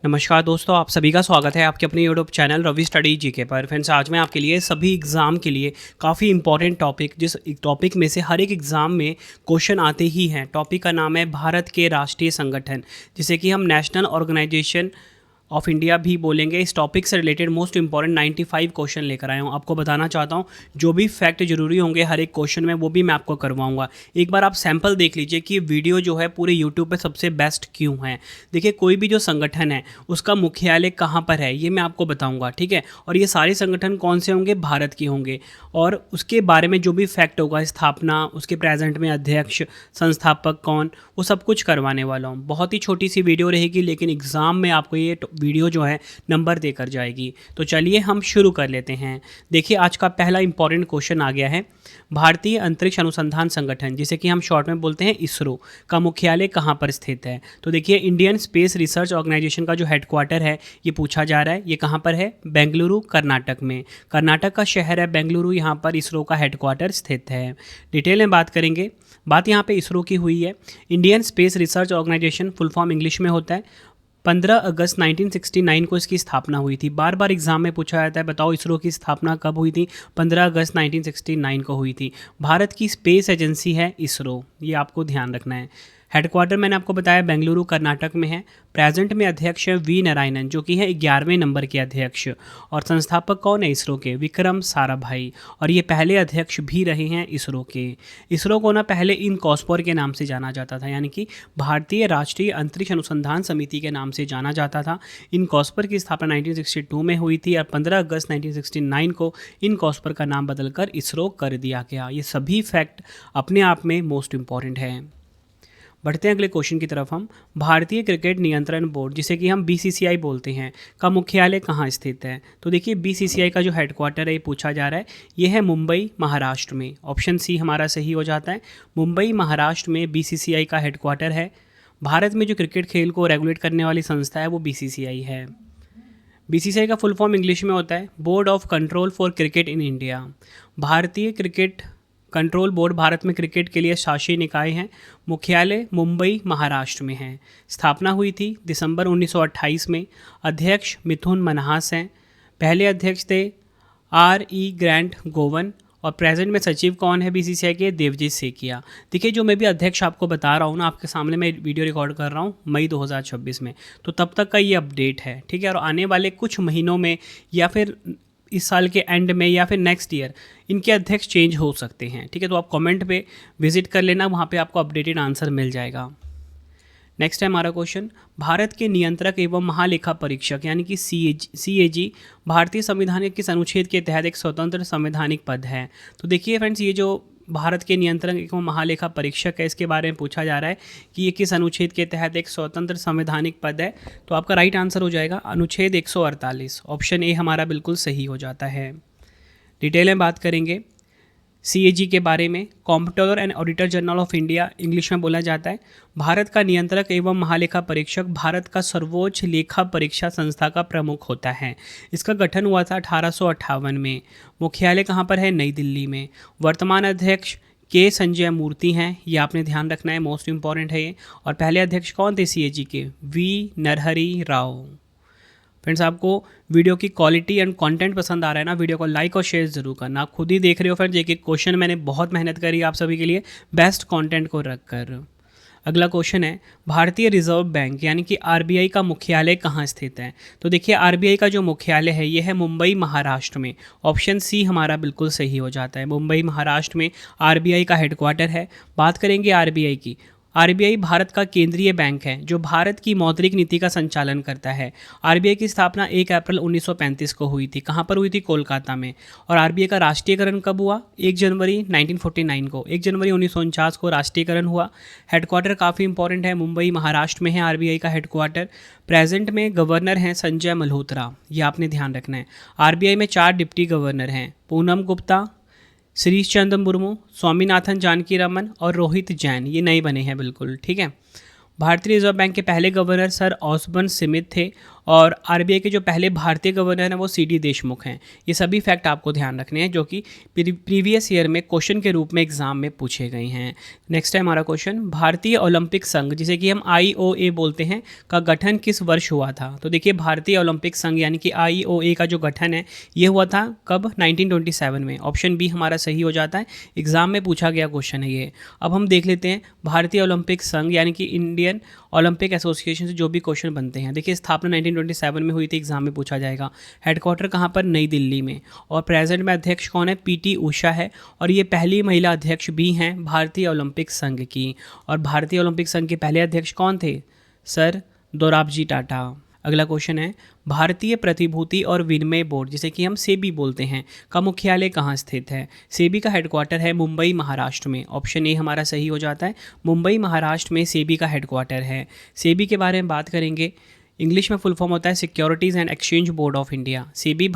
नमस्कार दोस्तों, आप सभी का स्वागत है आपके अपने YouTube channel Ravi study GK पर। फ्रेंड्स, आज मैं आपके लिए सभी एग्ज़ाम के लिए काफ़ी इंपॉर्टेंट टॉपिक, जिस टॉपिक में से हर एक एग्ज़ाम में क्वेश्चन आते ही हैं। टॉपिक का नाम है भारत के राष्ट्रीय संगठन, जिसे कि हम नेशनल ऑर्गेनाइजेशन ऑफ इंडिया भी बोलेंगे। इस टॉपिक से रिलेटेड मोस्ट इंपॉर्टेंट 95 क्वेश्चन लेकर आया हूँ। आपको बताना चाहता हूँ जो भी फैक्ट जरूरी होंगे हर एक क्वेश्चन में, वो भी मैं आपको करवाऊंगा। एक बार आप सैंपल देख लीजिए कि वीडियो जो है पूरे यूट्यूब पे सबसे बेस्ट क्यों है। देखिए, कोई भी जो संगठन है उसका मुख्यालय कहाँ पर है ये मैं आपको बताऊँगा, ठीक है। और ये सारे संगठन कौन से होंगे, भारत के होंगे। और उसके बारे में जो भी फैक्ट होगा, स्थापना, उसके प्रेजेंट में अध्यक्ष, संस्थापक कौन, वो सब कुछ करवाने वाला हूँ। बहुत ही छोटी सी वीडियो रहेगी, लेकिन एग्ज़ाम में आपको ये वीडियो जो है नंबर देकर जाएगी। तो चलिए हम शुरू कर लेते हैं। देखिए, आज का पहला इंपॉर्टेंट क्वेश्चन आ गया है। भारतीय अंतरिक्ष अनुसंधान संगठन, जिसे कि हम शॉर्ट में बोलते हैं इसरो, का मुख्यालय कहाँ पर स्थित है। तो देखिए, इंडियन स्पेस रिसर्च ऑर्गेनाइजेशन का जो हेडक्वार्टर है ये पूछा जा रहा है, ये कहाँ पर है, बेंगलुरु, कर्नाटक में। कर्नाटक का शहर है बेंगलुरु, यहाँ पर इसरो का हेडक्वार्टर स्थित है। डिटेल में बात करेंगे। बात यहाँ पे इसरो की हुई है। Indian space research organisation full form English में होता है। 15 अगस्त 1969 को इसकी स्थापना हुई थी। बार बार एग्जाम में पूछा जाता है, बताओ इसरो की स्थापना कब हुई थी। 15 अगस्त 1969 को हुई थी। भारत की स्पेस एजेंसी है इसरो, ये आपको ध्यान रखना है। हेडक्वार्टर मैंने आपको बताया बेंगलुरु, कर्नाटक में है। प्रेजेंट में अध्यक्ष है वी नारायणन, जो कि है 11वें नंबर के अध्यक्ष। और संस्थापक कौन है इसरो के, विक्रम साराभाई। और ये पहले अध्यक्ष भी रहे हैं इसरो के। इसरो को ना पहले इनकॉस्पर के नाम से जाना जाता था, यानी कि भारतीय राष्ट्रीय अंतरिक्ष अनुसंधान समिति के नाम से जाना जाता था। इनकॉस्पर की स्थापना 1962 में हुई थी और 15 अगस्त 1969 को इनकॉस्पर का नाम बदलकर इसरो कर दिया गया। ये सभी फैक्ट अपने आप में मोस्ट इंपॉर्टेंट है। बढ़ते हैं अगले क्वेश्चन की तरफ हम। भारतीय क्रिकेट नियंत्रण बोर्ड, जिसे कि हम बीसीसीआई बोलते हैं, का मुख्यालय कहाँ स्थित है। तो देखिए, बीसीसीआई का जो हेडक्वार्टर है ये पूछा जा रहा है, ये है मुंबई, महाराष्ट्र में। ऑप्शन सी हमारा सही हो जाता है। मुंबई, महाराष्ट्र में बीसीसीआई का हेडक्वार्टर है। भारत में जो क्रिकेट खेल को रेगुलेट करने वाली संस्था है वो बीसीसीआई है। बीसीसीआई का फुल फॉर्म इंग्लिश में होता है board of control for cricket in India. भारतीय क्रिकेट कंट्रोल बोर्ड भारत में क्रिकेट के लिए शासी निकाय हैं। मुख्यालय मुंबई, महाराष्ट्र में है। स्थापना हुई थी दिसंबर 1928 में। अध्यक्ष मिथुन मन्हास हैं। पहले अध्यक्ष थे RE ग्रैंट गोवन। और प्रेजेंट में सचिव कौन है बीसीसीआई के, देवजीत सेकिया। देखिए, जो मैं भी अध्यक्ष आपको बता रहा हूँ ना, आपके सामने मैं वीडियो रिकॉर्ड कर रहा हूँ मई 2026 में, तो तब तक का ये अपडेट है, ठीक है। और आने वाले कुछ महीनों में या फिर इस साल के एंड में या फिर नेक्स्ट ईयर इनके अध्यक्ष चेंज हो सकते हैं, ठीक है। तो आप कमेंट पे विजिट कर लेना, वहाँ पे आपको अपडेटेड आंसर मिल जाएगा। नेक्स्ट है हमारा क्वेश्चन, भारत के नियंत्रक एवं महालेखा परीक्षक यानी कि CAG भारतीय संविधान के अनुच्छेद के तहत एक स्वतंत्र संवैधानिक पद है। तो देखिए फ्रेंड्स, ये जो भारत के नियंत्रक एवं महालेखा परीक्षक है, इसके बारे में पूछा जा रहा है कि ये किस अनुच्छेद के तहत एक स्वतंत्र संवैधानिक पद है। तो आपका राइट आंसर हो जाएगा अनुच्छेद 148। ऑप्शन ए हमारा बिल्कुल सही हो जाता है। डिटेल में बात करेंगे CAG के बारे में। Comptroller and auditor general of India English में बोला जाता है। भारत का नियंत्रक एवं महालेखा परीक्षक भारत का सर्वोच्च लेखा परीक्षा संस्था का प्रमुख होता है। इसका गठन हुआ था 1858 में। मुख्यालय कहाँ पर है, नई दिल्ली में। वर्तमान अध्यक्ष के संजय मूर्ति हैं, ये आपने ध्यान रखना है, मोस्ट इंपॉर्टेंट है ये। और पहले अध्यक्ष कौन थे CAG के, वी नरहरि राव। फ्रेंड्स, आपको वीडियो की क्वालिटी एंड कंटेंट पसंद आ रहा है ना, वीडियो को लाइक और शेयर जरूर करना। आप खुद ही देख रहे हो फ्रेंड्स, एक एक क्वेश्चन मैंने बहुत मेहनत करी आप सभी के लिए बेस्ट कंटेंट को रखकर। अगला क्वेश्चन है, भारतीय रिजर्व बैंक यानी कि RBI का मुख्यालय कहाँ स्थित है। तो देखिए, RBI का जो मुख्यालय है ये है मुंबई, महाराष्ट्र में। ऑप्शन सी हमारा बिल्कुल सही हो जाता है। मुंबई, महाराष्ट्र में RBI का हेडक्वार्टर है। बात करेंगे RBI की। RBI भारत का केंद्रीय बैंक है जो भारत की मौद्रिक नीति का संचालन करता है। RBI की स्थापना 1 अप्रैल 1935 को हुई थी। कहाँ पर हुई थी, कोलकाता में। और RBI का राष्ट्रीयकरण कब हुआ, 1 जनवरी 1949 को। 1 जनवरी 1949 को राष्ट्रीयकरण हुआ। हेडक्वार्टर काफ़ी इंपॉर्टेंट है, मुंबई, महाराष्ट्र में है RBI का हेडक्वार्टर। प्रेजेंट में गवर्नर हैं संजय मल्होत्रा, ये आपने ध्यान रखना है। RBI में 4 डिप्टी गवर्नर हैं, पूनम गुप्ता, श्रीश चंद्र मुर्मू, स्वामीनाथन जानकी रमन और रोहित जैन, ये नए बने हैं बिल्कुल, ठीक है। भारतीय रिजर्व बैंक के पहले गवर्नर सर ऑसबर्न स्मिथ थे और आरबीआई के जो पहले भारतीय गवर्नर हैं वो सीडी देशमुख हैं। ये सभी फैक्ट आपको ध्यान रखने हैं जो कि प्रीवियस ईयर में क्वेश्चन के रूप में एग्जाम में पूछे गए हैं। नेक्स्ट है हमारा क्वेश्चन, भारतीय ओलंपिक संघ जिसे कि हम IOA बोलते हैं का गठन किस वर्ष हुआ था? तो देखिए भारतीय ओलंपिक संघ यानी कि IOA का जो गठन है ये हुआ था कब? 1927 में। ऑप्शन बी हमारा सही हो जाता है, एग्जाम में पूछा गया क्वेश्चन है ये। अब हम देख लेते हैं भारतीय ओलंपिक संघ यानी कि इंडियन ओलंपिक एसोसिएशन से जो भी क्वेश्चन बनते हैं। देखिए स्थापना 1927 में हुई थी, एग्जाम में पूछा जाएगा। हेडक्वार्टर कहाँ पर? नई दिल्ली में। और प्रेजेंट में अध्यक्ष कौन है? PT उषा है और ये पहली महिला अध्यक्ष भी हैं भारतीय ओलंपिक संघ की। और भारतीय ओलंपिक संघ के पहले अध्यक्ष कौन थे? सर दोराबजी टाटा। अगला क्वेश्चन है, भारतीय प्रतिभूति और विनिमय बोर्ड जिसे कि हम सेबी बोलते हैं का मुख्यालय कहाँ स्थित है? सेबी का हेडक्वार्टर है मुंबई महाराष्ट्र में। ऑप्शन ए हमारा सही हो जाता है, मुंबई महाराष्ट्र में सेबी का हेडक्वार्टर है। सेबी के बारे में बात करेंगे, इंग्लिश में फुल फॉर्म होता है securities and exchange board of India. SEBI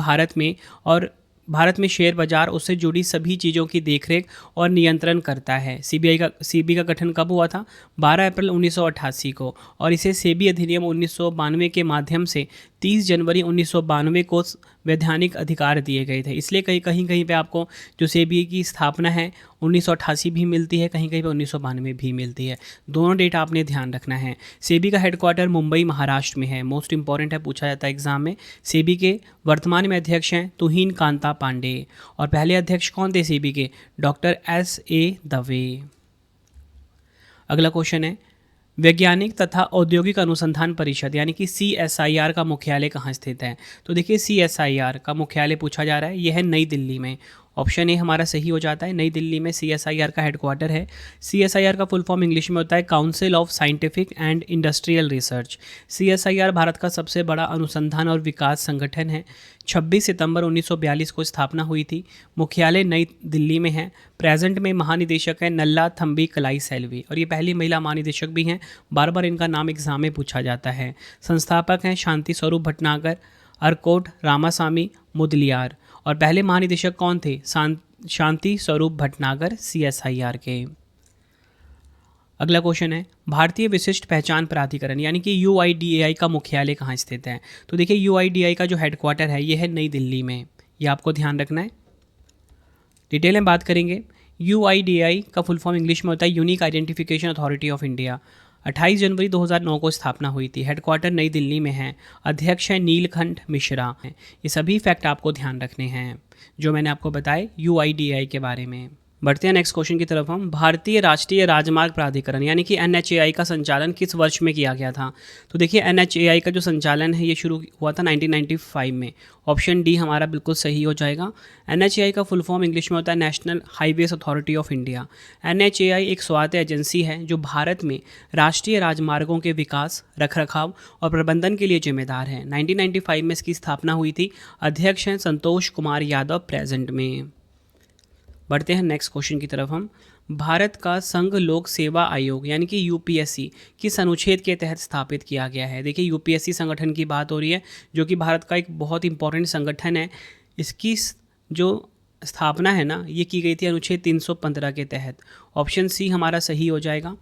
Bharat में शेयर बाजार उससे जुड़ी सभी चीज़ों की देखरेख और नियंत्रण करता है। सेबी का गठन कब हुआ था? 12 अप्रैल 1988 को। और इसे सेबी अधिनियम 1992 के माध्यम से 30 जनवरी 1992 को वैधानिक अधिकार दिए गए थे। इसलिए कहीं पे आपको जो सेबी की स्थापना है 1988 भी मिलती है, कहीं पे 1992 भी मिलती है। दोनों डेट आपने ध्यान रखना है। सेबी का हेडक्वार्टर मुंबई महाराष्ट्र में है, मोस्ट इंपॉर्टेंट है, पूछा जाता है एग्जाम में। सेबी के वर्तमान में अध्यक्ष हैं तुहिन कांता पांडे और पहले अध्यक्ष कौन थे सेबी के? Doctor SA Dave. अगला क्वेश्चन है, वैज्ञानिक तथा औद्योगिक अनुसंधान परिषद यानी कि CSIR का मुख्यालय कहाँ स्थित है? तो देखिए CSIR का मुख्यालय पूछा जा रहा है, यह है नई दिल्ली में। ऑप्शन ए हमारा सही हो जाता है, नई दिल्ली में CSIR का हेडक्वार्टर है। CSIR का फुल फॉर्म इंग्लिश में होता है council of scientific and industrial research. CSIR Bharat का सबसे बड़ा अनुसंधान और विकास संगठन है। 26 सितंबर 1942 को स्थापना हुई थी। मुख्यालय नई दिल्ली में है। प्रेजेंट में महानिदेशक है नल्ला थम्बी कलाई सेल्वी और ये पहली महिला महानिदेशक भी हैं। बार बार इनका नाम एग्जाम में पूछा जाता है। संस्थापक हैं शांति स्वरूप भटनागर, अर्कोट रामासामी मुदलियार और पहले महानिदेशक कौन थे? शांति स्वरूप भटनागर CSIR के। अगला क्वेश्चन है, भारतीय विशिष्ट पहचान प्राधिकरण यानी कि UIDAI का मुख्यालय कहाँ स्थित है? तो देखिए UIDAI का जो हेडक्वार्टर है ये है नई दिल्ली में, ये आपको ध्यान रखना है। डिटेल में बात करेंगे, UIDAI का फुल फॉर्म इंग्लिश में होता है unique identification authority of India. 28 जनवरी 2009 को स्थापना हुई थी। हेडक्वार्टर नई दिल्ली में है। अध्यक्ष है नीलकंठ मिश्रा। ये सभी फैक्ट आपको ध्यान रखने हैं जो मैंने आपको बताए UIDAI के बारे में। बढ़ते हैं नेक्स्ट क्वेश्चन की तरफ हम। भारतीय राष्ट्रीय राजमार्ग प्राधिकरण यानी कि NHAI का संचालन किस वर्ष में किया गया था? तो देखिए NHAI का जो संचालन है ये शुरू हुआ था 1995 में। ऑप्शन डी हमारा बिल्कुल सही हो जाएगा। NHAI का फुल फॉर्म इंग्लिश में होता है national highways authority of India. NHAI एक स्वायत्त एजेंसी है जो भारत में राष्ट्रीय राजमार्गों के विकास, रखरखाव और प्रबंधन के लिए जिम्मेदार है। 1995 में इसकी स्थापना हुई थी। अध्यक्ष हैं संतोष कुमार यादव प्रेजेंट में। बढ़ते हैं नेक्स्ट क्वेश्चन की तरफ हम। भारत का संघ लोक सेवा आयोग यानी कि UPSC किस अनुच्छेद के तहत स्थापित किया गया है? देखिए UPSC संगठन की बात हो रही है जो कि भारत का एक बहुत इंपॉर्टेंट संगठन है। इसकी जो स्थापना है ना ये की गई थी अनुच्छेद 315 के तहत। ऑप्शन सी हमारा सही हो जाएगा।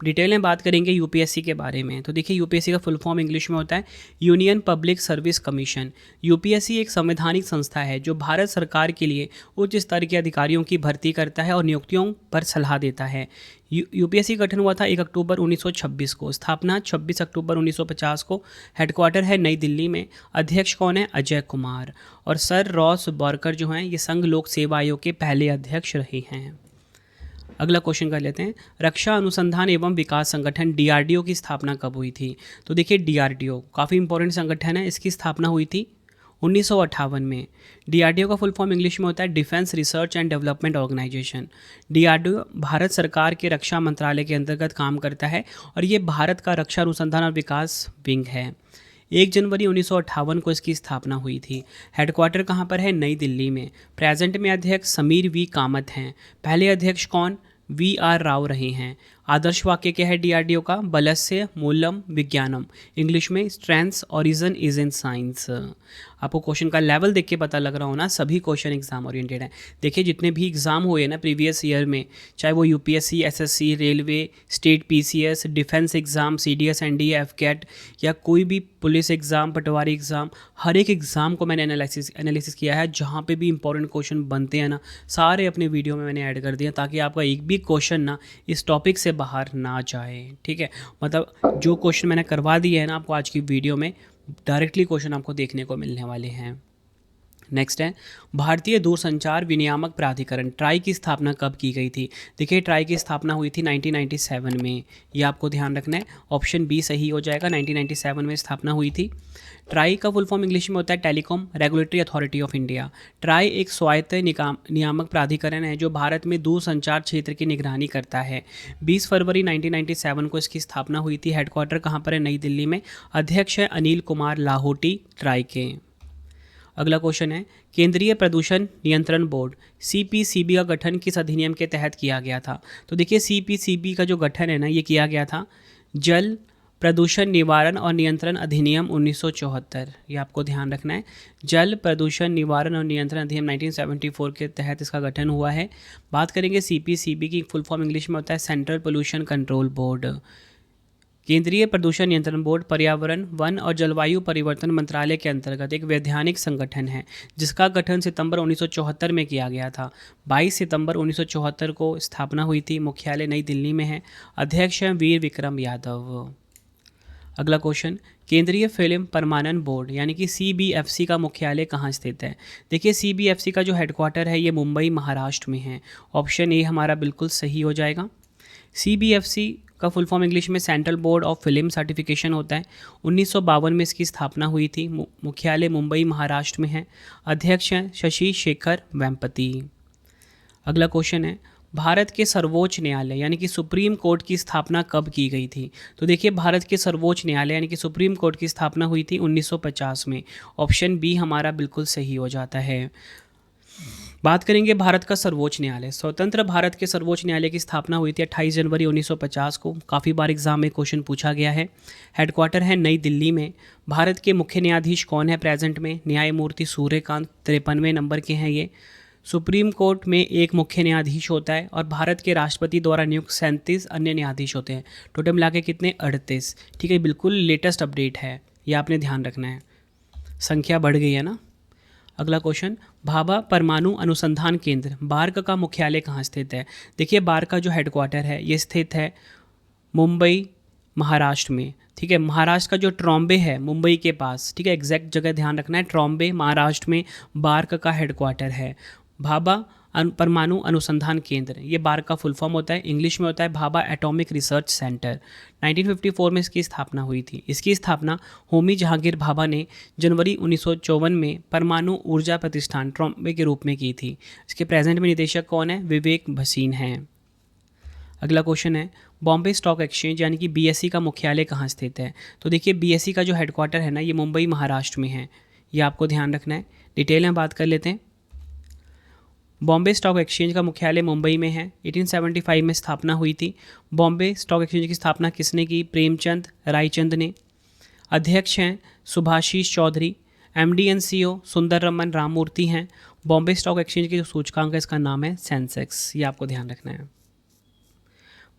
डिटेल में बात करेंगे UPSC के बारे में। तो देखिए UPSC का फुल फॉर्म इंग्लिश में होता है union public service commission. UPSC एक संवैधानिक संस्था है जो भारत सरकार के लिए उच्च स्तर के अधिकारियों की भर्ती करता है और नियुक्तियों पर सलाह देता है। UPSC गठन हुआ था 1 अक्टूबर 1926 को। स्थापना 26 अक्टूबर 1950 को। हेडक्वार्टर है नई दिल्ली में। अध्यक्ष कौन है? अजय कुमार। और सर रॉस बर्कर जो हैं ये संघ लोक सेवा आयोग के पहले अध्यक्ष रहे हैं। अगला क्वेश्चन कर लेते हैं, रक्षा अनुसंधान एवं विकास संगठन DRDO की स्थापना कब हुई थी? तो देखिए DRDO काफ़ी इंपॉर्टेंट संगठन है। इसकी स्थापना हुई थी 1958 में। DRDO का फुल फॉर्म इंग्लिश में होता है defence research and development organisation. DRDO Bharat सरकार के रक्षा मंत्रालय के अंतर्गत काम करता है और ये भारत का रक्षा अनुसंधान और विकास विंग है। 1 जनवरी 1958 को इसकी स्थापना हुई थी। हेडक्वार्टर कहाँ पर है? नई दिल्ली में। प्रेजेंट में अध्यक्ष समीर V कामत हैं। पहले अध्यक्ष कौन? VR राव रहे हैं। आदर्श वाक्य क्या है DRDO का? बलस्य मूलम विज्ञानम। इंग्लिश में strengths origin is in science. आपको क्वेश्चन का लेवल देख के पता लग रहा हो ना, सभी क्वेश्चन एग्जाम ओरिएंटेड हैं। देखिए जितने भी एग्ज़ाम हुए ना प्रीवियस ईयर में, चाहे वो UPSC, SSC, railway, state PCS, defence exam, CDS, NDA, AFCAT या कोई भी पुलिस एग्ज़ाम, पटवारी एग्ज़ाम, हर एक एग्ज़ाम को मैंने एनालिसिस किया है। जहाँ पे भी इंपॉर्टेंट क्वेश्चन बनते हैं ना, सारे अपने वीडियो में मैंने ऐड कर दिया, ताकि आपका एक भी क्वेश्चन ना इस टॉपिक से बाहर ना जाए। ठीक है, मतलब जो क्वेश्चन मैंने करवा दिए हैं ना आपको आज की वीडियो में, डायरेक्टली क्वेश्चन आपको देखने को मिलने वाले हैं। नेक्स्ट है भारतीय दूरसंचार विनियामक प्राधिकरण, ट्राई की स्थापना कब की गई थी? देखिए ट्राई की स्थापना हुई थी 1997 में, ये आपको ध्यान रखना है। ऑप्शन बी सही हो जाएगा, 1997 में स्थापना हुई थी। ट्राई का फुल फॉर्म इंग्लिश में होता है telecom regulatory authority of India. Try एक स्वायत्त नियामक प्राधिकरण है जो भारत में दूरसंचार क्षेत्र की निगरानी करता है। 20 फरवरी 1997 को इसकी स्थापना हुई थी। हेडक्वार्टर कहाँ पर है? नई दिल्ली में। अध्यक्ष है अनिल कुमार लाहोटी ट्राई के। अगला क्वेश्चन है केंद्रीय प्रदूषण नियंत्रण बोर्ड सीपीसीबी का गठन किस अधिनियम के तहत किया गया था? तो देखिए सीपीसीबी का जो गठन है ना, ये किया गया था जल प्रदूषण निवारण और नियंत्रण अधिनियम 1974। ये आपको ध्यान रखना है। जल प्रदूषण निवारण और नियंत्रण अधिनियम 1974 के तहत इसका गठन हुआ है। बात करेंगे सीपीसीबी की फुल फॉर्म इंग्लिश में होता है सेंट्रल पोल्यूशन कंट्रोल बोर्ड। केंद्रीय प्रदूषण नियंत्रण बोर्ड पर्यावरण, वन और जलवायु परिवर्तन मंत्रालय के अंतर्गत एक वैधानिक संगठन है जिसका गठन सितंबर 1974 में किया गया था। 22 सितंबर 1974 को स्थापना हुई थी। मुख्यालय नई दिल्ली में है। अध्यक्ष हैं वीर विक्रम यादव। अगला क्वेश्चन केंद्रीय फिल्म प्रमाणन बोर्ड यानी कि सीबीएफसी का मुख्यालय कहाँ स्थित है? देखिए सीबीएफसी का जो हेडक्वार्टर है ये मुंबई महाराष्ट्र में है। ऑप्शन ए हमारा बिल्कुल सही हो जाएगा। सीबीएफसी का फुल फॉर्म इंग्लिश में central board of film certification होता है। 1952 में इसकी स्थापना हुई थी। मुख्यालय मुंबई महाराष्ट्र में है। अध्यक्ष हैं शशि शेखर वेम्पति। अगला क्वेश्चन है भारत के सर्वोच्च न्यायालय यानी कि सुप्रीम कोर्ट की स्थापना कब की गई थी? तो देखिए भारत के सर्वोच्च न्यायालय यानी कि सुप्रीम कोर्ट की स्थापना हुई थी 1950 में। ऑप्शन बी हमारा बिल्कुल सही हो जाता है। बात करेंगे भारत का सर्वोच्च न्यायालय। स्वतंत्र भारत के सर्वोच्च न्यायालय की स्थापना हुई थी 28 जनवरी 1950 को। काफ़ी बार एग्जाम में क्वेश्चन पूछा गया है। हेडक्वार्टर है नई दिल्ली में। भारत के मुख्य न्यायाधीश कौन है प्रेजेंट में? न्यायमूर्ति सूर्यकांत, 53वें नंबर के हैं ये। सुप्रीम कोर्ट में एक मुख्य न्यायाधीश होता है और भारत के राष्ट्रपति द्वारा नियुक्त 37 अन्य न्यायाधीश होते हैं। टोटल मिला के कितने? 38। ठीक है, बिल्कुल लेटेस्ट अपडेट है, ये आपने ध्यान रखना है। संख्या बढ़ गई है ना। अगला क्वेश्चन भाभा परमाणु अनुसंधान केंद्र बार्क का मुख्यालय कहाँ स्थित है? देखिए बार्क का जो हेडक्वार्टर है ये स्थित है मुंबई महाराष्ट्र में। ठीक है, महाराष्ट्र का जो ट्रॉम्बे है मुंबई के पास। ठीक है, एग्जैक्ट जगह ध्यान रखना है। ट्रॉम्बे महाराष्ट्र में बार्क का हेडक्वार्टर है। भाभा परमाणु अनुसंधान केंद्र, ये बार्क का फुल फॉर्म होता है। इंग्लिश में होता है भाभा एटॉमिक रिसर्च सेंटर। 1954 में इसकी स्थापना हुई थी। इसकी स्थापना होमी जहांगीर भाभा ने जनवरी 1954 में परमाणु ऊर्जा प्रतिष्ठान ट्रॉम्बे के रूप में की थी। इसके प्रेजेंट में निदेशक कौन है? विवेक भसीन हैं। अगला क्वेश्चन है बॉम्बे स्टॉक एक्सचेंज यानी कि बीएसई का मुख्यालय कहाँ स्थित है? तो देखिए बीएसई का जो हेडक्वार्टर है ना ये मुंबई महाराष्ट्र में है। ये आपको ध्यान रखना है। डिटेल में बात कर लेते हैं। बॉम्बे स्टॉक एक्सचेंज का मुख्यालय मुंबई में है। 1875 में स्थापना हुई थी। बॉम्बे स्टॉक एक्सचेंज की स्थापना किसने की? प्रेमचंद रायचंद ने। अध्यक्ष हैं Subhashish Chaudhary. MD and CEO Sundar Raman Ramamurthy हैं। बॉम्बे स्टॉक एक्सचेंज की जो सूचकांक है इसका नाम है सेंसेक्स। ये आपको ध्यान रखना है।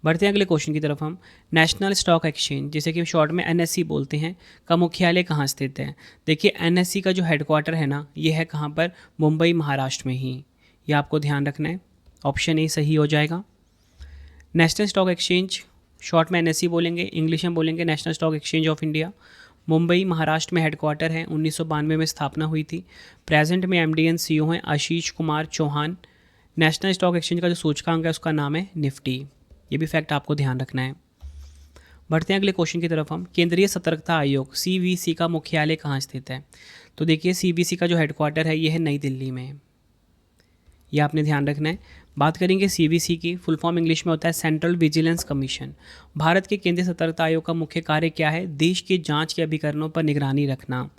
बढ़ते हैं अगले क्वेश्चन की तरफ हम। नेशनल स्टॉक एक्सचेंज जिसे कि शॉर्ट में एनएससी बोलते हैं का मुख्यालय कहाँ स्थित है? देखिए एनएससी का जो हेडक्वार्टर है ना ये है कहाँ पर? मुंबई महाराष्ट्र में ही। ये आपको ध्यान रखना है। ऑप्शन ए सही हो जाएगा। नेशनल स्टॉक एक्सचेंज शॉर्ट में एनएससी बोलेंगे, इंग्लिश में बोलेंगे national Stock exchange of India. Mumbai Maharashtra में हेडक्वार्टर है। 1992 में स्थापना हुई थी। प्रेजेंट में एमडी एंड सीईओ हैं Ashish Kumar Chauhan. National Stock Exchange का जो सूचकांक है उसका नाम है निफ्टी। ये भी फैक्ट आपको ध्यान रखना है। बढ़ते हैं अगले क्वेश्चन की तरफ हम। केंद्रीय सतर्कता आयोग सीवीसी का मुख्यालय कहाँ स्थित है? तो देखिए सीवीसी का जो हेडक्वार्टर है ये है नई दिल्ली में। ये आपने ध्यान रखना है। बात करेंगे सीवीसी की। फुल फॉर्म इंग्लिश में होता है सेंट्रल विजिलेंस कमीशन। भारत के केंद्रीय सतर्कता आयोग का मुख्य कार्य क्या है? देश के जांच के अभिकरणों पर निगरानी रखना।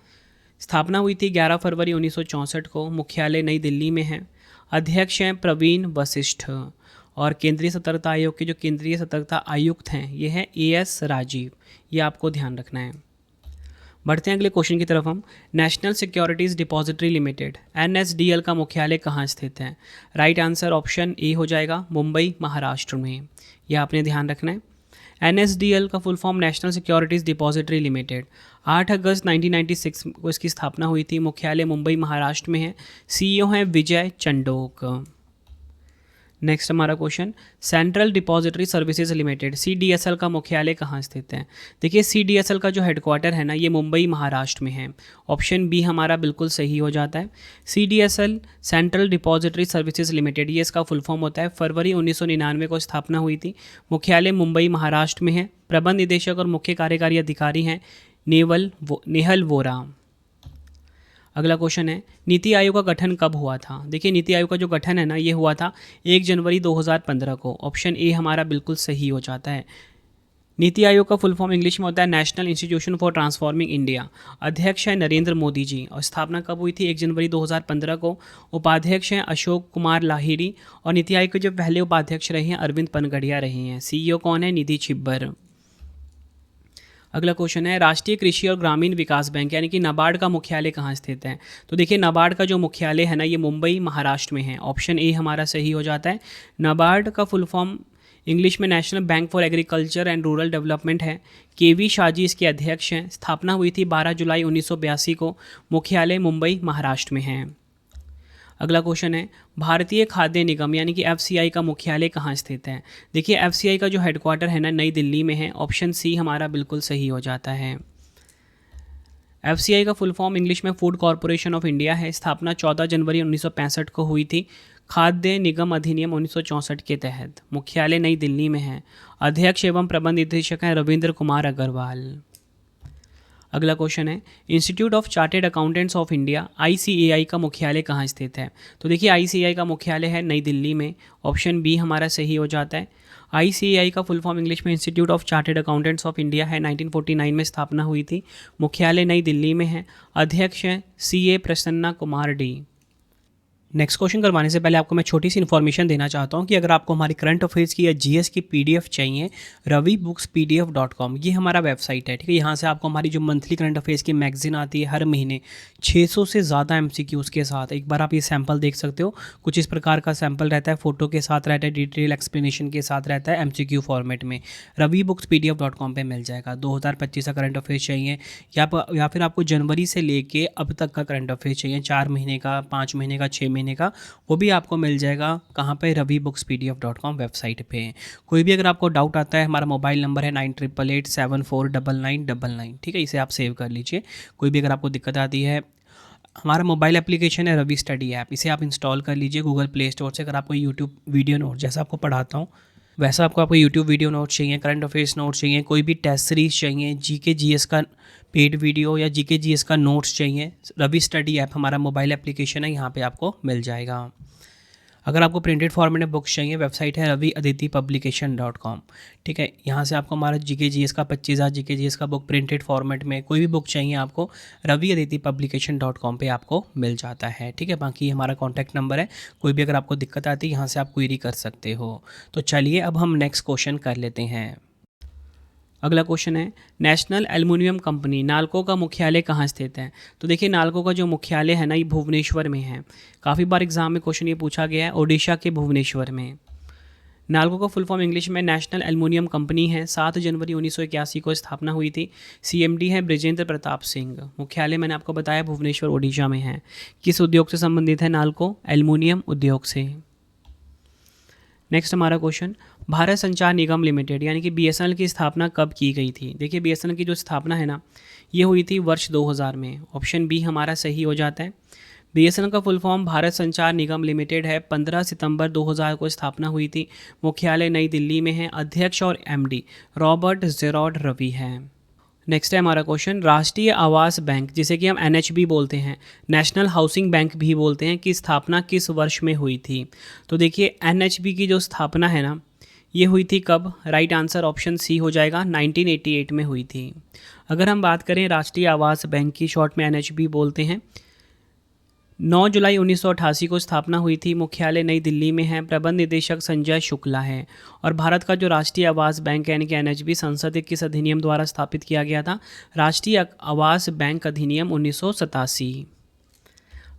स्थापना हुई थी 11 फरवरी 1964 को। मुख्यालय नई दिल्ली में है। अध्यक्ष हैं प्रवीण वशिष्ठ। और केंद्रीय सतर्कता आयोग के जो केंद्रीय सतर्कता आयुक्त हैं ये हैं एएस राजीव। ये आपको ध्यान रखना है। बढ़ते हैं अगले क्वेश्चन की तरफ हम। National securities depository limited NSDL का मुख्यालय कहाँ स्थित है? राइट आंसर ऑप्शन ए हो जाएगा, मुंबई महाराष्ट्र में। यह आपने ध्यान रखना है। NSDL का full form national securities depository limited. 8 अगस्त 1996 को इसकी स्थापना हुई थी। मुख्यालय मुंबई महाराष्ट्र में है। CEO हैं विजय चंडोक। नेक्स्ट हमारा question, central depository services limited CDSL का मुख्यालय कहाँ स्थित है? देखिए CDSL का जो हेडक्वार्टर है ना, ये मुंबई महाराष्ट्र में है। ऑप्शन बी हमारा बिल्कुल सही हो जाता है। CDSL central depository services limited, ये इसका फुल फॉर्म होता है। फरवरी 1999 को स्थापना हुई थी। मुख्यालय मुंबई महाराष्ट्र में है। प्रबंध निदेशक और मुख्य कार्यकारी अधिकारी हैं नेहल वोरा। अगला क्वेश्चन है, नीति आयोग का गठन कब हुआ था? देखिए नीति आयोग का जो गठन है ना, ये हुआ था 1 जनवरी 2015 को। ऑप्शन ए हमारा बिल्कुल सही हो जाता है। नीति आयोग का फुल फॉर्म इंग्लिश में होता है national institution for transforming India. अध्यक्ष है नरेंद्र मोदी जी और स्थापना कब हुई थी? 1 जनवरी 2015 को। उपाध्यक्ष हैं अशोक कुमार लाहिड़ी और नीति आयोग के जो पहले उपाध्यक्ष रहे हैं अरविंद पनगड़िया रहे हैं। CEO कौन है? निधि छिब्बर। अगला क्वेश्चन है, राष्ट्रीय कृषि और ग्रामीण विकास बैंक यानी कि नाबार्ड का मुख्यालय कहाँ स्थित है? तो देखिए नाबार्ड का जो मुख्यालय है ना, ये मुंबई महाराष्ट्र में है। ऑप्शन ए हमारा सही हो जाता है। नाबार्ड का फुल फॉर्म इंग्लिश में national bank for agriculture and rural development है। KV शाहजी इसके अध्यक्ष हैं। स्थापना हुई थी 12 जुलाई 1982 को। मुख्यालय मुंबई महाराष्ट्र में है। अगला क्वेश्चन है, भारतीय खाद्य निगम यानी कि FCI का मुख्यालय कहाँ स्थित है? देखिए FCI का जो हेडक्वार्टर है ना, नई दिल्ली में है। ऑप्शन सी हमारा बिल्कुल सही हो जाता है। FCI का फुल फॉर्म इंग्लिश में फूड कॉरपोरेशन ऑफ इंडिया है। स्थापना 14 जनवरी 1965 को हुई थी। खाद्य निगम अधिनियम 1964 के तहत। मुख्यालय नई दिल्ली में है। अध्यक्ष एवं प्रबंध निदेशक हैं रविंद्र कुमार अग्रवाल। अगला क्वेश्चन है, institute of chartered accountants of India ICAI का मुख्यालय कहाँ स्थित है? तो देखिए ICAI का मुख्यालय है नई दिल्ली में। ऑप्शन बी हमारा सही हो जाता है। ICAI का फुल फॉर्म इंग्लिश में institute of chartered accountants of India है। 1949 में स्थापना हुई थी। मुख्यालय नई दिल्ली में है। अध्यक्ष हैं CA Prasanna Kumar D. Next question करवाने से पहले आपको मैं छोटी सी इन्फॉर्मेशन देना चाहता हूँ कि अगर आपको हमारी करंट अफेयर्स की या GS की PDF चाहिए, ravibookspdf.com ये हमारा वेबसाइट है, ठीक है। यहाँ से आपको हमारी जो मंथली करंट अफेयर्स की मैगजीन आती है हर महीने 600 से ज़्यादा MCQs के साथ। एक बार आप ये सैम्पल देख सकते हो। कुछ इस प्रकार का सैम्पल रहता है, फ़ोटो के साथ रहता है, डिटेल एक्सप्लेनेशन के साथ रहता है, MCQ फॉर्मेट में। ravibookspdf.com पे मिल जाएगा। 2025 का करंट अफेयर्स चाहिए या फिर आपको जनवरी से लेके अब तक का करंट अफेयर्स चाहिए, 4 महीने का, 5 महीने का, 6 महीने का, वो भी आपको मिल जाएगा। कहाँ पे? ravibookspdf.com वेबसाइट पे। कोई भी अगर आपको डाउट आता है, हमारा मोबाइल नंबर है 9888749999, ठीक है। इसे आप सेव कर लीजिए। कोई भी अगर आपको दिक्कत आती है, हमारा मोबाइल एप्लीकेशन है रवि स्टडी ऐप, इसे आप इंस्टॉल कर लीजिए गूगल प्ले स्टोर से। अगर आपको यूट्यूब वीडियो नोट जैसा आपको पढ़ाता हूँ वैसा आपको यूट्यूब वीडियो नोट चाहिए, करंट अफेयर्स नोट चाहिए, कोई भी टेस्ट सीरीज चाहिए, GK GS का पेड वीडियो या GK GS का नोट्स चाहिए, रवि स्टडी ऐप हमारा मोबाइल एप्लीकेशन है, यहाँ पे आपको मिल जाएगा। अगर आपको प्रिंटेड फॉर्मेट में बुक्स चाहिए, वेबसाइट है raviaditipublication.com, ठीक है। यहाँ से आपको हमारा GK GS का 25,000 GK GS का बुक प्रिंटेड फॉर्मेट में कोई भी बुक चाहिए आपको raviaditipublication.com पे आपको मिल जाता है, ठीक है। बाकी हमारा कॉन्टैक्ट नंबर है, कोई भी अगर आपको दिक्कत आती है यहाँ से आप क्वेरी कर सकते हो। तो चलिए अब हम नेक्स्ट क्वेश्चन कर लेते हैं। अगला क्वेश्चन है, नेशनल एल्युमिनियम कंपनी नालको का मुख्यालय कहाँ स्थित है? तो देखिए नालको का जो मुख्यालय है ना, ये भुवनेश्वर में है। काफ़ी बार एग्जाम में क्वेश्चन ये पूछा गया है, ओडिशा के भुवनेश्वर में। नालको का फुल फॉर्म इंग्लिश में नेशनल एल्युमिनियम कंपनी है। 7 जनवरी 1981 को स्थापना हुई थी। CMD है ब्रिजेंद्र प्रताप सिंह। मुख्यालय मैंने आपको बताया भुवनेश्वर ओडिशा में है। किस उद्योग से संबंधित है नालको? एल्युमिनियम उद्योग से। नेक्स्ट हमारा क्वेश्चन, भारत संचार निगम लिमिटेड यानी कि BSNL की स्थापना कब की गई थी? देखिए BSNL की जो स्थापना है ना, ये हुई थी वर्ष 2000 में। ऑप्शन बी हमारा सही हो जाता है। BSNL का फुल फॉर्म भारत संचार निगम लिमिटेड है। 15 सितंबर 2000 को स्थापना हुई थी। मुख्यालय नई दिल्ली में है। अध्यक्ष और MD रॉबर्ट जेरॉड रवि हैं। नेक्स्ट है हमारा क्वेश्चन, राष्ट्रीय आवास बैंक जिसे कि हम NHB बोलते हैं, नेशनल हाउसिंग बैंक भी बोलते हैं, की स्थापना किस वर्ष में हुई थी? तो देखिए NHB की जो स्थापना है ना, ये हुई थी कब? राइट आंसर ऑप्शन सी हो जाएगा, 1988 में हुई थी। अगर हम बात करें राष्ट्रीय आवास बैंक की, शॉर्ट में NHB बोलते हैं, 9 जुलाई 1988 को स्थापना हुई थी, मुख्यालय नई दिल्ली में है, प्रबंध निदेशक संजय शुक्ला है। और भारत का जो राष्ट्रीय आवास बैंक यानी कि एनएचबी संसद के किस अधिनियम द्वारा स्थापित किया गया था? राष्ट्रीय आवास बैंक अधिनियम 1987।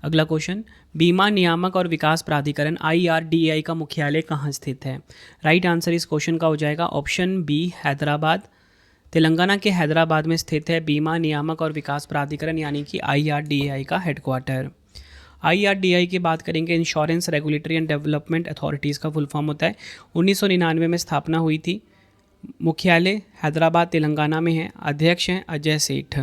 अगला क्वेश्चन, बीमा नियामक और विकास प्राधिकरण IRDAI का मुख्यालय कहाँ स्थित है? राइट आंसर इस क्वेश्चन का हो जाएगा ऑप्शन बी, हैदराबाद। तेलंगाना के हैदराबाद में स्थित है बीमा नियामक और विकास प्राधिकरण यानी कि IRDAI का हेडक्वार्टर। IRDAI की बात करेंगे, insurance regulatory and development authorities का फुल फॉर्म होता है। 1999 में स्थापना हुई थी, मुख्यालय हैदराबाद तेलंगाना में है, अध्यक्ष हैं अजय सेठ।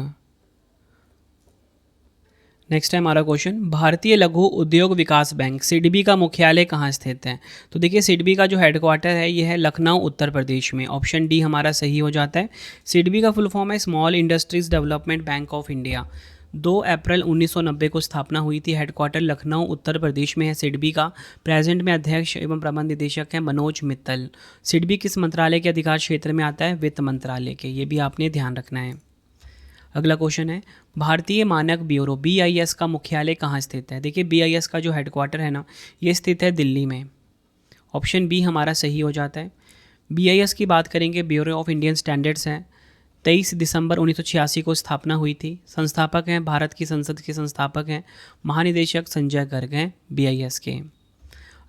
नेक्स्ट है हमारा क्वेश्चन, भारतीय लघु उद्योग विकास बैंक सिडबी का मुख्यालय कहाँ स्थित है? तो देखिए सिडबी का जो हेडक्वार्टर है ये है लखनऊ उत्तर प्रदेश में। ऑप्शन डी हमारा सही हो जाता है। सिडबी का फुल फॉर्म है small industries development bank of India. 2 अप्रैल 1990 को स्थापना हुई थी, हेडक्वार्टर लखनऊ उत्तर प्रदेश में है सिडबी का। प्रेजेंट में अध्यक्ष एवं प्रबंध निदेशक हैं मनोज मित्तल। सिडबी किस मंत्रालय के अधिकार क्षेत्र में आता है? वित्त मंत्रालय के, ये भी आपने ध्यान रखना है। अगला क्वेश्चन है, भारतीय मानक ब्यूरो BIS का मुख्यालय कहाँ स्थित है? देखिए BIS का जो हेडक्वार्टर है ना ये स्थित है दिल्ली में। ऑप्शन बी हमारा सही हो जाता है। BIS की बात करेंगे, ब्यूरो ऑफ इंडियन स्टैंडर्ड्स है। 23 दिसंबर 1986 को स्थापना हुई थी। संस्थापक हैं, भारत की संसद के संस्थापक हैं, महानिदेशक संजय गर्ग हैं BIS के।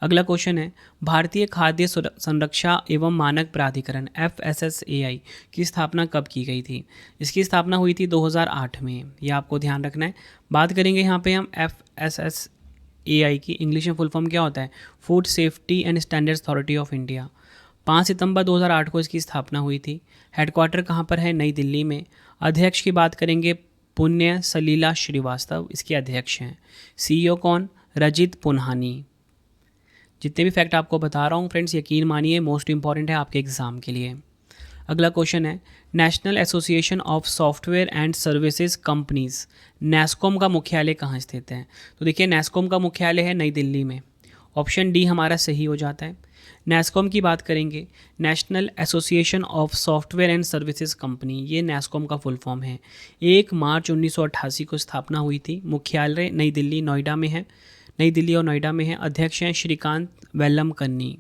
अगला क्वेश्चन है, भारतीय खाद्य संरक्षा एवं मानक प्राधिकरण FSSAI की स्थापना कब की गई थी? इसकी स्थापना हुई थी 2008 में, यह आपको ध्यान रखना है। बात करेंगे यहाँ पे हम FSSAI की, इंग्लिश में फुल फॉर्म क्या होता है? Food safety and standards authority of India. 5 सितंबर 2008 को इसकी स्थापना हुई थी। हेडक्वार्टर कहाँ पर है? नई दिल्ली में। अध्यक्ष की बात करेंगे, पुण्य सलीला श्रीवास्तव इसके अध्यक्ष हैं। CEO कौन? रजित पुन्हानी। जितने भी फैक्ट आपको बता रहा हूँ फ्रेंड्स यकीन मानिए मोस्ट इंपॉर्टेंट है आपके एग्जाम के लिए। अगला क्वेश्चन है, national association of software and services companies NASSCOM का मुख्यालय कहाँ स्थित है? तो देखिए नेस्कॉम का मुख्यालय है नई दिल्ली में। ऑप्शन डी हमारा सही हो जाता है। नेस्कॉम की बात करेंगे, national association of software and services company, ये नेस्कॉम का फुल फॉर्म है। 1 मार्च 1988 को स्थापना हुई थी। मुख्यालय नई दिल्ली नोएडा में है, नई दिल्ली और नोएडा में है। अध्यक्ष हैं श्रीकांत वेलमकन्नी।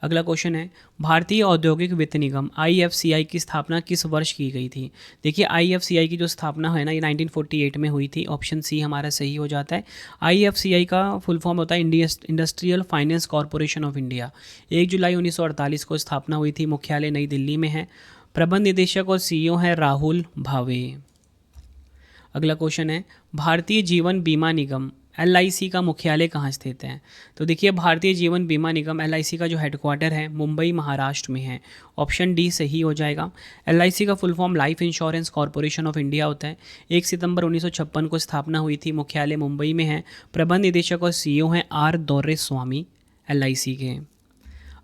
अगला क्वेश्चन है, भारतीय औद्योगिक वित्त निगम IFCI की स्थापना किस वर्ष की गई थी? देखिए IFCI की जो स्थापना है ना ये 1948 में हुई थी। ऑप्शन सी हमारा सही हो जाता है। IFCI का फुल फॉर्म होता है industrial finance corporation of India. 1 जुलाई 1948 को स्थापना हुई थी। मुख्यालय नई दिल्ली में है। प्रबंध निदेशक और CEO हैं राहुल भावे। अगला क्वेश्चन है, भारतीय जीवन बीमा निगम LIC का मुख्यालय कहाँ स्थित है? तो देखिए भारतीय जीवन बीमा निगम LIC का जो हेडक्वार्टर है मुंबई महाराष्ट्र में है। ऑप्शन डी सही हो जाएगा। LIC का full form life insurance corporation of India होता है। 1 सितंबर 1956 को स्थापना हुई थी। मुख्यालय मुंबई में है। प्रबंध निदेशक और CEO हैं R दोर्रेस्वामी LIC के।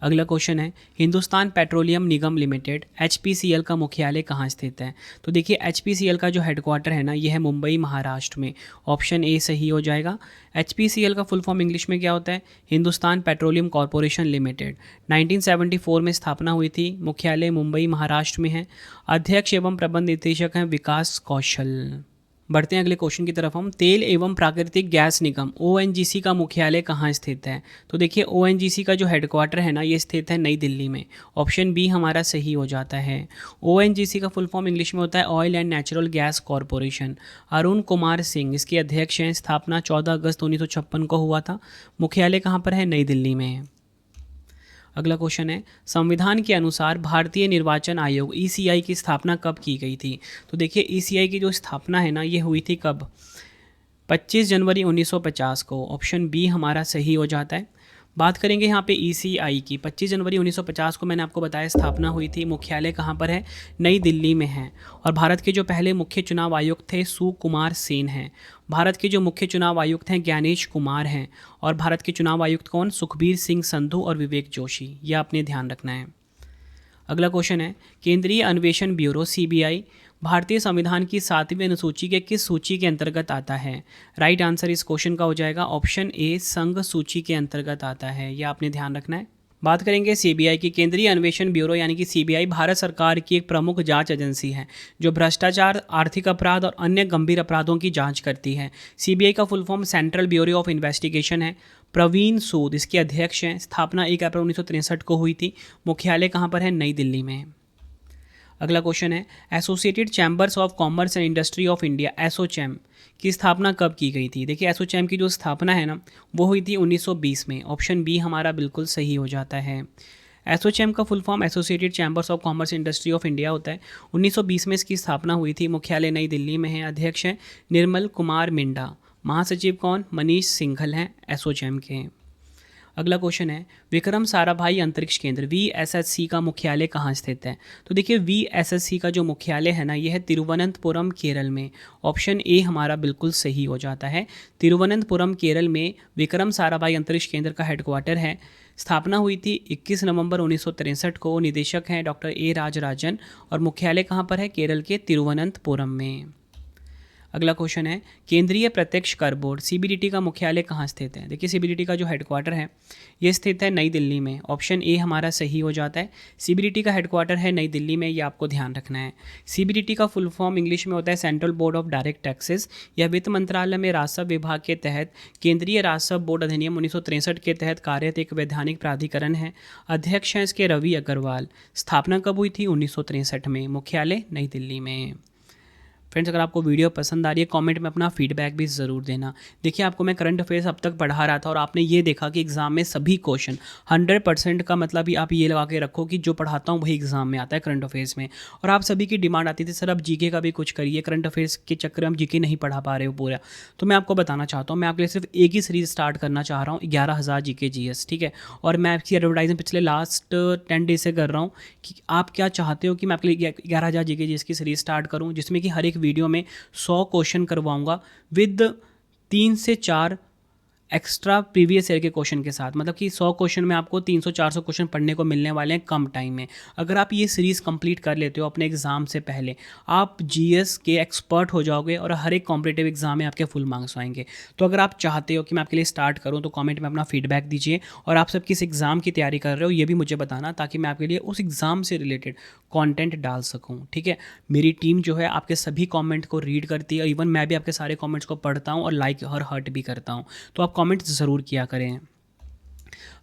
अगला क्वेश्चन है, हिंदुस्तान पेट्रोलियम निगम लिमिटेड HPCL का मुख्यालय कहाँ स्थित है? तो देखिए HPCL का जो हेडक्वार्टर है ना ये है मुंबई महाराष्ट्र में। ऑप्शन ए सही हो जाएगा। HPCL का फुल फॉर्म इंग्लिश में क्या होता है? Hindustan petroleum corporation limited. 1974 में स्थापना हुई थी। मुख्यालय मुंबई महाराष्ट्र में है। अध्यक्ष एवं प्रबंध निदेशक हैं विकास कौशल। बढ़ते हैं अगले क्वेश्चन की तरफ हम। तेल एवं प्राकृतिक गैस निगम ONGC का मुख्यालय कहाँ स्थित है? तो देखिए ONGC का जो हेडक्वार्टर है ना ये स्थित है नई दिल्ली में। ऑप्शन बी हमारा सही हो जाता है। ONGC का फुल फॉर्म इंग्लिश में होता है oil and natural gas corporation. Arun Kumar Singh इसके अध्यक्ष हैं। स्थापना 14 अगस्त 1956 को हुआ था। मुख्यालय कहाँ पर है? नई दिल्ली में है। अगला क्वेश्चन है, संविधान के अनुसार भारतीय निर्वाचन आयोग ECI की स्थापना कब की गई थी? तो देखिए ECI की जो स्थापना है ना ये हुई थी कब? 25 जनवरी 1950 को। ऑप्शन बी हमारा सही हो जाता है। बात करेंगे यहाँ पे ECI की। 25 जनवरी 1950 को मैंने आपको बताया स्थापना हुई थी। मुख्यालय कहाँ पर है? नई दिल्ली में है। और भारत के जो पहले मुख्य चुनाव आयुक्त थे सुकुमार सेन हैं। भारत के जो मुख्य चुनाव आयुक्त हैं ज्ञानेश कुमार हैं। और भारत के चुनाव आयुक्त कौन? सुखबीर सिंह संधू और विवेक जोशी। यह आपने ध्यान रखना है। अगला क्वेश्चन है, केंद्रीय अन्वेषण ब्यूरो CBI भारतीय संविधान की 7वीं अनुसूची के किस सूची के अंतर्गत आता है? राइट आंसर इस क्वेश्चन का हो जाएगा ऑप्शन ए, संघ सूची के अंतर्गत आता है। यह आपने ध्यान रखना है। बात करेंगे सीबीआई की। केंद्रीय अन्वेषण ब्यूरो यानी कि सीबीआई भारत सरकार की एक प्रमुख जांच एजेंसी है जो भ्रष्टाचार, आर्थिक अपराध और अन्य गंभीर अपराधों की जांच करती है। सीबीआई का full form central bureau of investigation है। प्रवीण सूद इसके अध्यक्ष हैं। स्थापना 1 अप्रैल 1963 को हुई थी। मुख्यालय कहाँ पर है? नई दिल्ली में। अगला क्वेश्चन है, associated chambers of commerce and industry of India ASSOCHAM की स्थापना कब की गई थी? देखिए एसोचैम की जो स्थापना है ना वो हुई थी 1920 में। ऑप्शन बी हमारा बिल्कुल सही हो जाता है। एसोचैम का full form associated chambers of commerce industry of India होता है। 1920 में इसकी स्थापना हुई थी। मुख्यालय नई दिल्ली में है। अध्यक्ष हैं निर्मल कुमार मिंडा। महासचिव कौन? मनीष सिंघल हैं एसोचैम के। अगला क्वेश्चन है, विक्रम साराभाई अंतरिक्ष केंद्र वीएसएससी का मुख्यालय कहाँ स्थित है? तो देखिए वीएसएससी का जो मुख्यालय है ना ये है तिरुवनंतपुरम केरल में। ऑप्शन ए हमारा बिल्कुल सही हो जाता है। तिरुवनंतपुरम केरल में विक्रम साराभाई अंतरिक्ष केंद्र का हेडक्वार्टर है। स्थापना हुई थी 21 नवंबर 1963 को। निदेशक हैं डॉक्टर ए राजराजन और मुख्यालय कहाँ पर है? केरल के तिरुवनंतपुरम में। अगला क्वेश्चन है, केंद्रीय प्रत्यक्ष कर बोर्ड सीबीडीटी का मुख्यालय कहाँ स्थित है? देखिए सीबीडीटी का जो हेडक्वार्टर है ये स्थित है नई दिल्ली में। ऑप्शन ए हमारा सही हो जाता है। सीबीडीटी का हेडक्वार्टर है नई दिल्ली में, ये आपको ध्यान रखना है। सीबीडीटी का फुल फॉर्म इंग्लिश में होता है central board of direct taxes. यह वित्त मंत्रालय में राजस्व विभाग के तहत केंद्रीय राजस्व बोर्ड अधिनियम 1963 के तहत कार्यरत एक वैधानिक प्राधिकरण है। अध्यक्ष हैं इसके रवि अग्रवाल। स्थापना कब हुई थी? 1963 में। मुख्यालय नई दिल्ली में। फ्रेंड्स अगर आपको वीडियो पसंद आ रही है कमेंट में अपना फीडबैक भी ज़रूर देना। देखिए आपको मैं करंट अफेयर्स अब तक पढ़ा रहा था और आपने ये देखा कि एग्जाम में सभी क्वेश्चन 100% का मतलब ही आप ये लगा के रखो कि जो पढ़ाता हूँ वही एग्जाम में आता है करंट अफेयर्स में। और आप सभी की डिमांड आती थी सर अब जीके का भी कुछ करिए, करंट अफेयर्स के चक्कर में हम जीके नहीं पढ़ा पा रहे हो पूरा। तो मैं आपको बताना चाहता हूँ, मैं आपके लिए सिर्फ एक ही सीरीज़ स्टार्ट करना चाह रहा हूँ 11,000 जीके जीएस, ठीक है। और मैं आपकी एडवर्टाइजमेंट पिछले लास्ट 10 डेज से कर रहा हूँ कि आप क्या चाहते हो कि मैं आपके लिए 11,000 जीके जीएस की सीरीज़ स्टार्ट करूँ जिसमें कि हर एक वीडियो में 100 क्वेश्चन करवाऊंगा विद 3 से 4 एक्स्ट्रा प्रीवियस ईयर के क्वेश्चन के साथ। मतलब कि 100 क्वेश्चन में आपको 300-400 क्वेश्चन पढ़ने को मिलने वाले हैं कम टाइम में। अगर आप ये सीरीज़ कंप्लीट कर लेते हो अपने एग्ज़ाम से पहले, आप जीएस के एक्सपर्ट हो जाओगे और हर एक कॉम्पिटिटिव एग्जाम में आपके फुल मार्क्स आएंगे। तो अगर आप चाहते हो कि मैं आपके लिए स्टार्ट करूँ तो कॉमेंट में अपना फीडबैक दीजिए। और आप सब किस एग्ज़ाम की तैयारी कर रहे हो ये भी मुझे बताना, ताकि मैं आपके लिए उस एग्ज़ाम से रिलेटेड कंटेंट डाल सकूं, ठीक है। मेरी टीम जो है आपके सभी कमेंट को रीड करती है और इवन मैं भी आपके सारे कमेंट्स को पढ़ता हूं और लाइक और हर्ट भी करता हूं, तो आप कमेंट्स ज़रूर किया करें।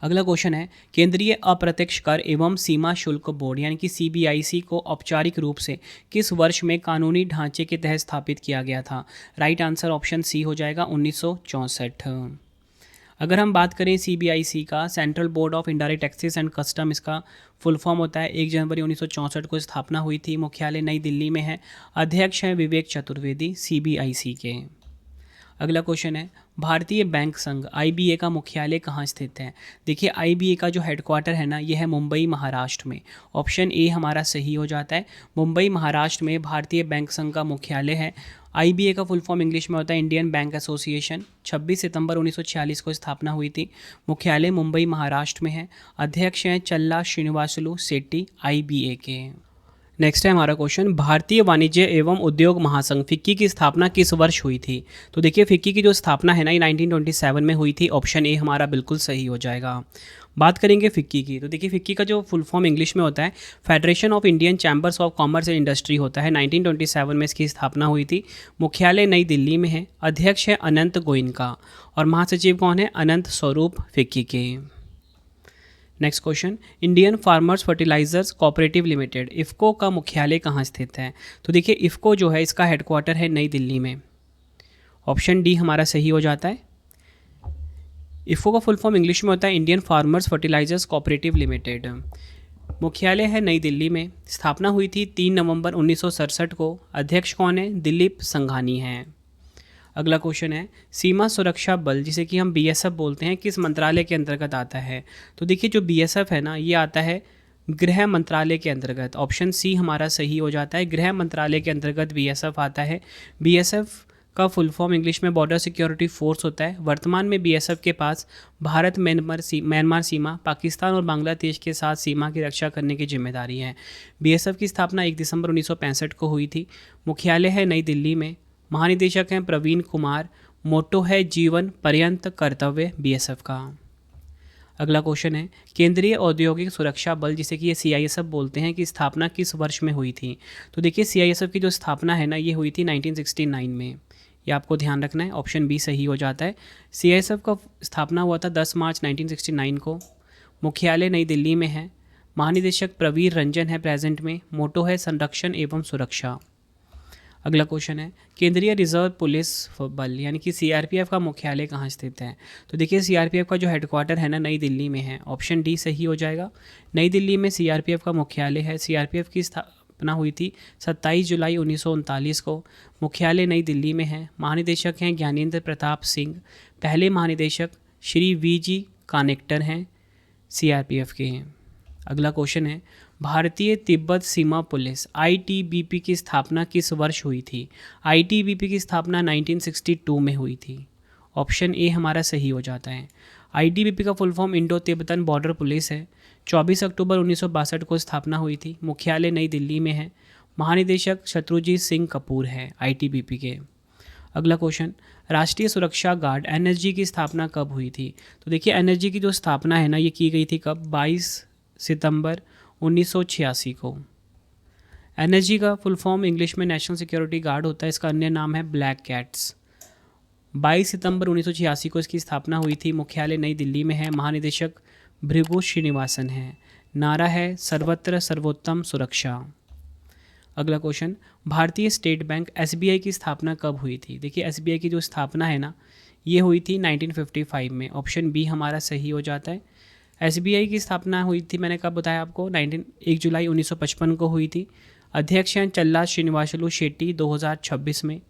अगला क्वेश्चन है, केंद्रीय अप्रत्यक्ष कर एवं सीमा शुल्क बोर्ड यानी कि सीबीआईसी को औपचारिक रूप से किस वर्ष में कानूनी ढांचे के तहत स्थापित किया गया था? राइट आंसर ऑप्शन सी हो जाएगा 1964। अगर हम बात करें सीबीआईसी का, central board of indirect taxes and custom, इसका फुल फॉर्म होता है। 1 जनवरी 1964 को स्थापना हुई थी। मुख्यालय नई दिल्ली में है। अध्यक्ष हैं विवेक चतुर्वेदी सीबीआईसी के। अगला क्वेश्चन है, भारतीय बैंक संघ आईबीए का मुख्यालय कहाँ स्थित है? देखिए आईबीए का जो हेडक्वार्टर है ना ये है मुंबई महाराष्ट्र में। ऑप्शन ए हमारा सही हो जाता है। मुंबई महाराष्ट्र में भारतीय बैंक संघ का मुख्यालय है। आईबीए का फुल फॉर्म इंग्लिश में होता है इंडियन बैंक एसोसिएशन। 26 सितंबर 1946 को स्थापना हुई थी। मुख्यालय मुंबई महाराष्ट्र में है। अध्यक्ष हैं चल्ला श्रीनिवासुलु सेट्टी आईबीए के। नेक्स्ट है हमारा क्वेश्चन, भारतीय वाणिज्य एवं उद्योग महासंघ फिक्की की स्थापना किस वर्ष हुई थी? तो देखिए फिक्की की जो स्थापना है ना ये 1927 में हुई थी। ऑप्शन ए हमारा बिल्कुल सही हो जाएगा। बात करेंगे फिक्की की, तो देखिए फिक्की का जो फुल फॉर्म इंग्लिश में होता है federation of Indian chambers of commerce and industry होता है। 1927 में इसकी स्थापना हुई थी। मुख्यालय नई दिल्ली में है। अध्यक्ष है अनंत गोयनका और महासचिव कौन है? अनंत स्वरूप फिक्की के। Next question, Indian farmers fertilisers cooperative limited IFFCO का मुख्यालय कहाँ स्थित है? तो देखिए इफ़को जो है इसका हेडक्वार्टर है नई दिल्ली में। ऑप्शन डी हमारा सही हो जाता है। इफ़को का फुल फॉर्म इंग्लिश में होता है Indian farmers fertilisers cooperative limited. मुख्यालय है नई दिल्ली में। स्थापना हुई थी 3 नवंबर 1967 को। अध्यक्ष कौन है? दिलीप संघानी हैं। अगला क्वेश्चन है, सीमा सुरक्षा बल जिसे कि हम बीएसएफ बोलते हैं किस मंत्रालय के अंतर्गत आता है? तो देखिए जो बीएसएफ है ना ये आता है गृह मंत्रालय के अंतर्गत। ऑप्शन सी हमारा सही हो जाता है। गृह मंत्रालय के अंतर्गत बीएसएफ आता है। बीएसएफ का फुल फॉर्म इंग्लिश में बॉर्डर सिक्योरिटी फोर्स होता है। वर्तमान में बीएसएफ के पास भारत म्यांमार सीमा, पाकिस्तान और बांग्लादेश के साथ सीमा की रक्षा करने की जिम्मेदारी है। बीएसएफ की स्थापना 1 दिसंबर 1965 को हुई थी। मुख्यालय है नई दिल्ली में। महानिदेशक हैं प्रवीण कुमार। मोटो है जीवन पर्यंत कर्तव्य बीएसएफ का। अगला क्वेश्चन है, केंद्रीय औद्योगिक सुरक्षा बल जिसे कि ये CISF बोलते हैं, की स्थापना किस वर्ष में हुई थी? तो देखिए CISF की जो स्थापना है ना, ये हुई थी 1969 में। ये आपको ध्यान रखना है, ऑप्शन बी सही हो जाता है। CISF का स्थापना हुआ था 10 मार्च 1969 को। मुख्यालय नई दिल्ली में है। महानिदेशक प्रवीर रंजन है प्रेजेंट में। मोटो है संरक्षण एवं सुरक्षा। अगला क्वेश्चन है, केंद्रीय रिजर्व पुलिस बल यानी कि CRPF का मुख्यालय कहाँ स्थित है? तो देखिए CRPF का जो हेडक्वार्टर है ना, नई दिल्ली में है। ऑप्शन डी सही हो जाएगा। नई दिल्ली में CRPF का मुख्यालय है। CRPF की स्थापना हुई थी 27 जुलाई 1939 को। मुख्यालय नई दिल्ली में है। महानिदेशक हैं ज्ञानेंद्र प्रताप सिंह। पहले महानिदेशक श्री VG कानेक्टर हैं CRPF के हैं। अगला क्वेश्चन है, भारतीय तिब्बत सीमा पुलिस ITBP की स्थापना किस वर्ष हुई थी? ITBP की स्थापना 1962 में हुई थी। ऑप्शन ए हमारा सही हो जाता है। ITBP का full form Indo Tibetan border police है। 24 अक्टूबर 1962 को स्थापना हुई थी। मुख्यालय नई दिल्ली में है। महानिदेशक शत्रुजीत सिंह कपूर है ITBP के। अगला क्वेश्चन, राष्ट्रीय सुरक्षा गार्ड NSG की स्थापना कब हुई थी? तो देखिए NSG की जो स्थापना है ना, ये की गई थी कब? 22 सितंबर 1986 को। NSG का फुल फॉर्म इंग्लिश में नेशनल सिक्योरिटी गार्ड होता है। इसका अन्य नाम है ब्लैक कैट्स। 22 सितंबर 1986 को इसकी स्थापना हुई थी। मुख्यालय नई दिल्ली में है। महानिदेशक भृगु श्रीनिवासन है। नारा है सर्वत्र सर्वोत्तम सुरक्षा। अगला क्वेश्चन, भारतीय स्टेट बैंक SBI की स्थापना कब हुई थी? देखिए SBI की जो स्थापना है ना, ये हुई थी 1955 में। ऑप्शन बी हमारा सही हो जाता है। SBI की स्थापना हुई थी, मैंने कब बताया आपको, 1 जुलाई 1955 को हुई थी। अध्यक्ष हैं चल्ला श्रीनिवासलू शेट्टी 2026 में।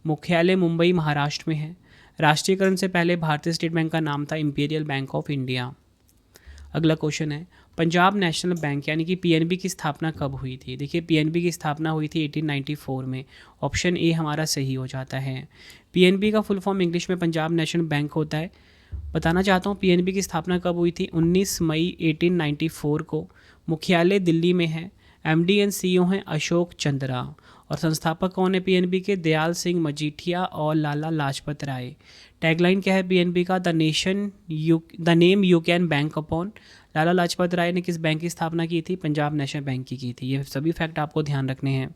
मुख्यालय मुंबई महाराष्ट्र में है। राष्ट्रीयकरण से पहले भारतीय स्टेट बैंक का नाम था इंपीरियल बैंक ऑफ इंडिया। अगला क्वेश्चन है, पंजाब नेशनल बैंक यानी कि PNB की स्थापना कब हुई थी? देखिए PNB की स्थापना हुई थी 1894 में। ऑप्शन ए हमारा सही हो जाता है। PNB का फुल फॉर्म इंग्लिश में पंजाब नेशनल बैंक होता है। बताना चाहता हूँ PNB की स्थापना कब हुई थी? 19 मई 1894 को। मुख्यालय दिल्ली में है। MD एंड CEO हैं अशोक चंद्रा। और संस्थापक कौन है PNB के? दयाल सिंह मजीठिया और लाला लाजपत राय। टैगलाइन क्या है PNB का? The name you can bank upon. Lala Lajpat Rai ने किस बैंक की स्थापना की थी? पंजाब नेशनल बैंक की थी। ये सभी फैक्ट आपको ध्यान रखने हैं।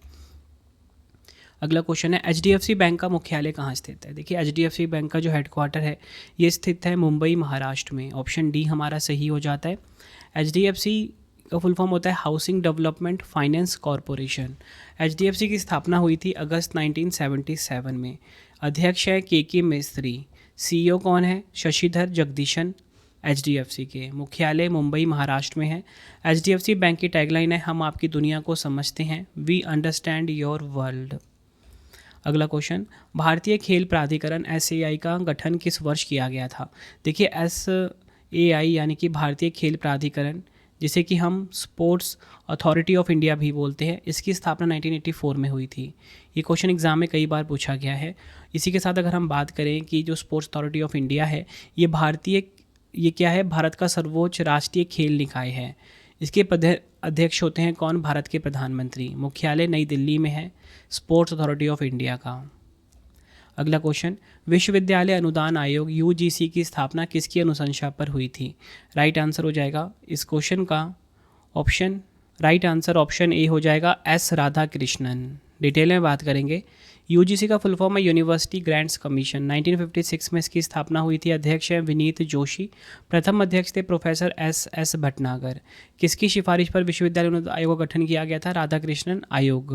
अगला क्वेश्चन है, HDFC बैंक का मुख्यालय कहाँ स्थित है? देखिए HDFC बैंक का जो हेडक्वार्टर है ये स्थित है मुंबई महाराष्ट्र में। ऑप्शन डी हमारा सही हो जाता है। HDFC का फुल फॉर्म होता है housing development finance corporation. HDFC की स्थापना हुई थी अगस्त 1977 में। अध्यक्ष है KK मिस्त्री। CEO कौन है? शशिधर जगदीशन HDFC के। मुख्यालय मुंबई महाराष्ट्र में है। HDFC बैंक की टैगलाइन है हम आपकी दुनिया को समझते हैं, वी अंडरस्टैंड योर वर्ल्ड। अगला क्वेश्चन, भारतीय खेल प्राधिकरण SAI का गठन किस वर्ष किया गया था? देखिए SAI यानी कि भारतीय खेल प्राधिकरण, जिसे कि हम स्पोर्ट्स अथॉरिटी ऑफ इंडिया भी बोलते हैं, इसकी स्थापना 1984 में हुई थी। ये क्वेश्चन एग्जाम में कई बार पूछा गया है। इसी के साथ अगर हम बात करें कि जो स्पोर्ट्स अथॉरिटी ऑफ इंडिया है, ये क्या है? भारत का सर्वोच्च राष्ट्रीय खेल निकाय है। इसके अध्यक्ष होते हैं कौन? भारत के प्रधानमंत्री। मुख्यालय नई दिल्ली में है स्पोर्ट्स अथॉरिटी ऑफ इंडिया का। अगला क्वेश्चन, विश्वविद्यालय अनुदान आयोग UGC की स्थापना किसकी अनुशंसा पर हुई थी? राइट आंसर हो जाएगा इस क्वेश्चन का राइट आंसर ऑप्शन ए हो जाएगा S राधाकृष्णन। डिटेल में बात करेंगे। UGC का फुल फॉर्म है यूनिवर्सिटी ग्रांट्स कमीशन। 1956 में इसकी स्थापना हुई थी। अध्यक्ष हैं विनीत जोशी। प्रथम अध्यक्ष थे प्रोफेसर SS भटनागर। किसकी सिफारिश पर विश्वविद्यालय अनुदान आयोग का गठन किया गया था? राधाकृष्णन आयोग।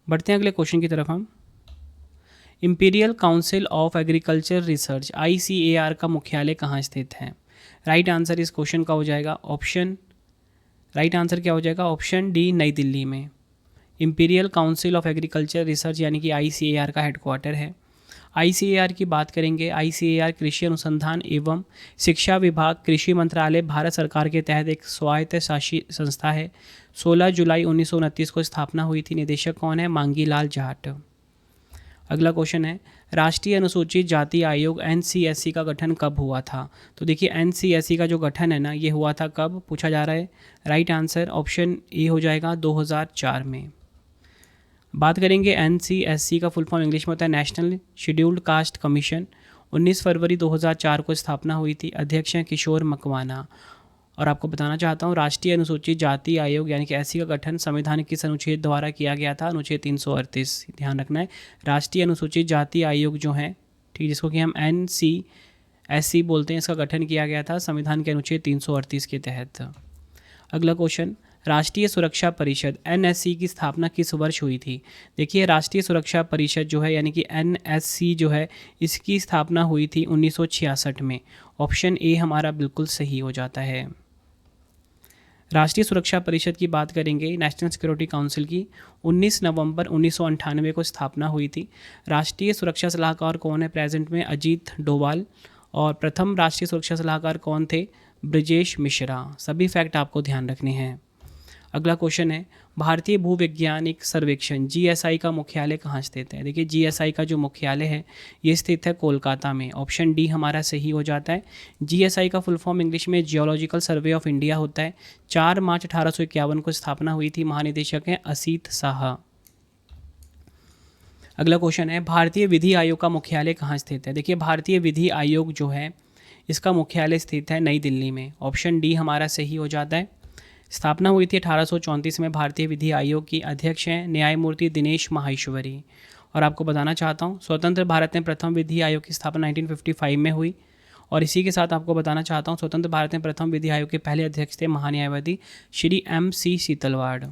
बढ़ते हैं अगले क्वेश्चन की तरफ हम। Imperial council of agriculture research ICAR का मुख्यालय कहाँ स्थित है? राइट आंसर इस क्वेश्चन का हो जाएगा राइट आंसर क्या हो जाएगा? ऑप्शन डी, नई दिल्ली में। Imperial council of agriculture research यानी कि ICAR का हेडक्वार्टर है। ICAR की बात करेंगे। ICAR कृषि अनुसंधान एवं शिक्षा विभाग, कृषि मंत्रालय, भारत सरकार के तहत एक स्वायत्त शासी संस्था है। 16 जुलाई 1929 को स्थापना हुई थी। निदेशक कौन है? मांगी लाल जाट। अगला क्वेश्चन है, राष्ट्रीय अनुसूचित जाति आयोग NCSC का गठन कब हुआ था? तो देखिए NCSC का जो गठन है ना, ये हुआ था कब पूछा जा रहा है। राइट आंसर ऑप्शन ए हो जाएगा 2004 में। बात करेंगे NCSC का फुल फॉर्म इंग्लिश में होता है नेशनल शेड्यूल्ड कास्ट कमीशन। 19 फरवरी 2004 को स्थापना हुई थी, अध्यक्ष हैं किशोर मकवाना। और आपको बताना चाहता हूँ, राष्ट्रीय अनुसूचित जाति आयोग यानी कि एससी का गठन संविधान किस अनुच्छेद द्वारा किया गया था? अनुच्छेद 338, ध्यान रखना है। राष्ट्रीय अनुसूचित जाति आयोग जो है, ठीक, जिसको कि हम NCSC बोलते हैं, इसका गठन किया गया था संविधान के अनुच्छेद 338 के तहत। अगला क्वेश्चन, राष्ट्रीय सुरक्षा परिषद NSC की स्थापना किस वर्ष हुई थी? देखिए, राष्ट्रीय सुरक्षा परिषद जो है यानी कि NSC जो है, इसकी स्थापना हुई थी 1966 में। ऑप्शन ए हमारा बिल्कुल सही हो जाता है। राष्ट्रीय सुरक्षा परिषद की बात करेंगे, नेशनल सिक्योरिटी काउंसिल की 19 नवंबर 1998 को स्थापना हुई थी। राष्ट्रीय सुरक्षा सलाहकार कौन है प्रेजेंट में? अजीत डोभाल। और प्रथम राष्ट्रीय सुरक्षा सलाहकार कौन थे? ब्रजेश मिश्रा। सभी फैक्ट आपको ध्यान रखने हैं। अगला क्वेश्चन है, भारतीय भूवैज्ञानिक सर्वेक्षण GSI का मुख्यालय कहाँ स्थित है? देखिए, GSI का जो मुख्यालय है ये स्थित है कोलकाता में। ऑप्शन डी हमारा सही हो जाता है। GSI का फुल फॉर्म इंग्लिश में जियोलॉजिकल सर्वे ऑफ इंडिया होता है। 4 मार्च 1851 को स्थापना हुई थी। महानिदेशक हैं असीत साहा। अगला क्वेश्चन है, भारतीय विधि आयोग का मुख्यालय कहाँ स्थित है? देखिए, भारतीय विधि आयोग जो है इसका मुख्यालय स्थित है नई दिल्ली में। ऑप्शन डी हमारा सही हो जाता है। स्थापना हुई थी 1834 में। भारतीय विधि आयोग की अध्यक्ष हैं न्यायमूर्ति दिनेश माहेश्वरी। और आपको बताना चाहता हूँ, स्वतंत्र भारत में प्रथम विधि आयोग की स्थापना 1955 में हुई। और इसी के साथ आपको बताना चाहता हूँ, स्वतंत्र भारत में प्रथम विधि आयोग के पहले अध्यक्ष थे महान्यायवादी श्री MC शीतलवाड़।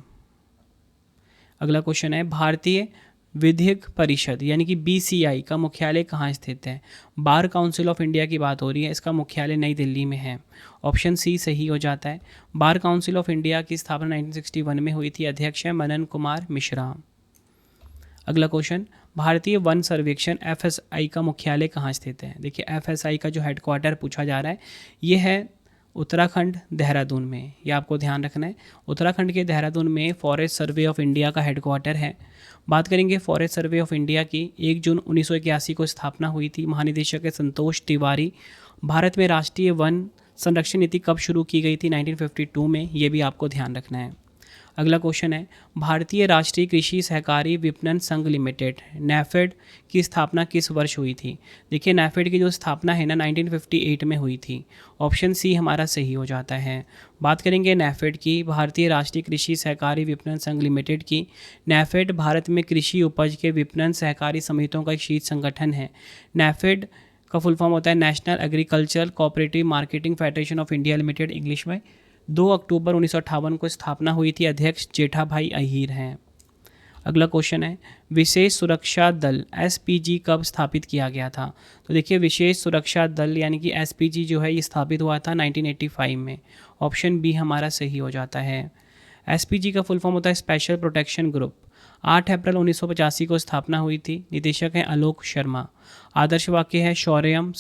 अगला क्वेश्चन है, भारतीय विधिक परिषद यानी कि BCI का मुख्यालय कहाँ स्थित है? बार काउंसिल ऑफ इंडिया की बात हो रही है, इसका मुख्यालय नई दिल्ली में है। ऑप्शन सी सही हो जाता है। बार काउंसिल ऑफ इंडिया की स्थापना 1961 में हुई थी। अध्यक्ष है मनन कुमार मिश्रा। अगला क्वेश्चन, भारतीय वन सर्वेक्षण FSI का मुख्यालय कहाँ स्थित है? देखिए, FSI का जो हेडक्वार्टर पूछा जा रहा है ये है उत्तराखंड देहरादून में। ये आपको ध्यान रखना है। उत्तराखंड के देहरादून में फॉरेस्ट सर्वे ऑफ इंडिया का हेडक्वार्टर है। बात करेंगे फॉरेस्ट सर्वे ऑफ इंडिया की, 1 जून 1981 को स्थापना हुई थी। महानिदेशक है संतोष तिवारी। भारत में राष्ट्रीय वन संरक्षण नीति कब शुरू की गई थी? 1952 में। ये भी आपको ध्यान रखना है। अगला क्वेश्चन है, भारतीय राष्ट्रीय कृषि सहकारी विपणन संघ लिमिटेड NAFED की स्थापना किस वर्ष हुई थी? देखिए, NAFED की जो स्थापना है ना 1958 में हुई थी। ऑप्शन सी हमारा सही हो जाता है। बात करेंगे NAFED की, भारतीय राष्ट्रीय कृषि सहकारी विपणन संघ लिमिटेड की। NAFED भारत में कृषि उपज के विपणन सहकारी समितियों का एक शीर्ष संगठन है। NAFED का फुल फॉर्म होता है national agricultural cooperative marketing federation of India limited English में। 2 अक्टूबर 1958 को स्थापना हुई थी। अध्यक्ष जेठाभाई अहीर हैं। अगला क्वेश्चन है, विशेष सुरक्षा दल SPG कब स्थापित किया गया था? तो देखिए, विशेष सुरक्षा दल यानी कि SPG जो है ये स्थापित हुआ था 1985 में। ऑप्शन बी हमारा सही हो जाता है। SPG का फुल फॉर्म होता है स्पेशल प्रोटेक्शन ग्रुप। 8 अप्रैल 1985 को स्थापना हुई थी। निदेशक हैं आलोक शर्मा। आदर्श वाक्य है शौर्यम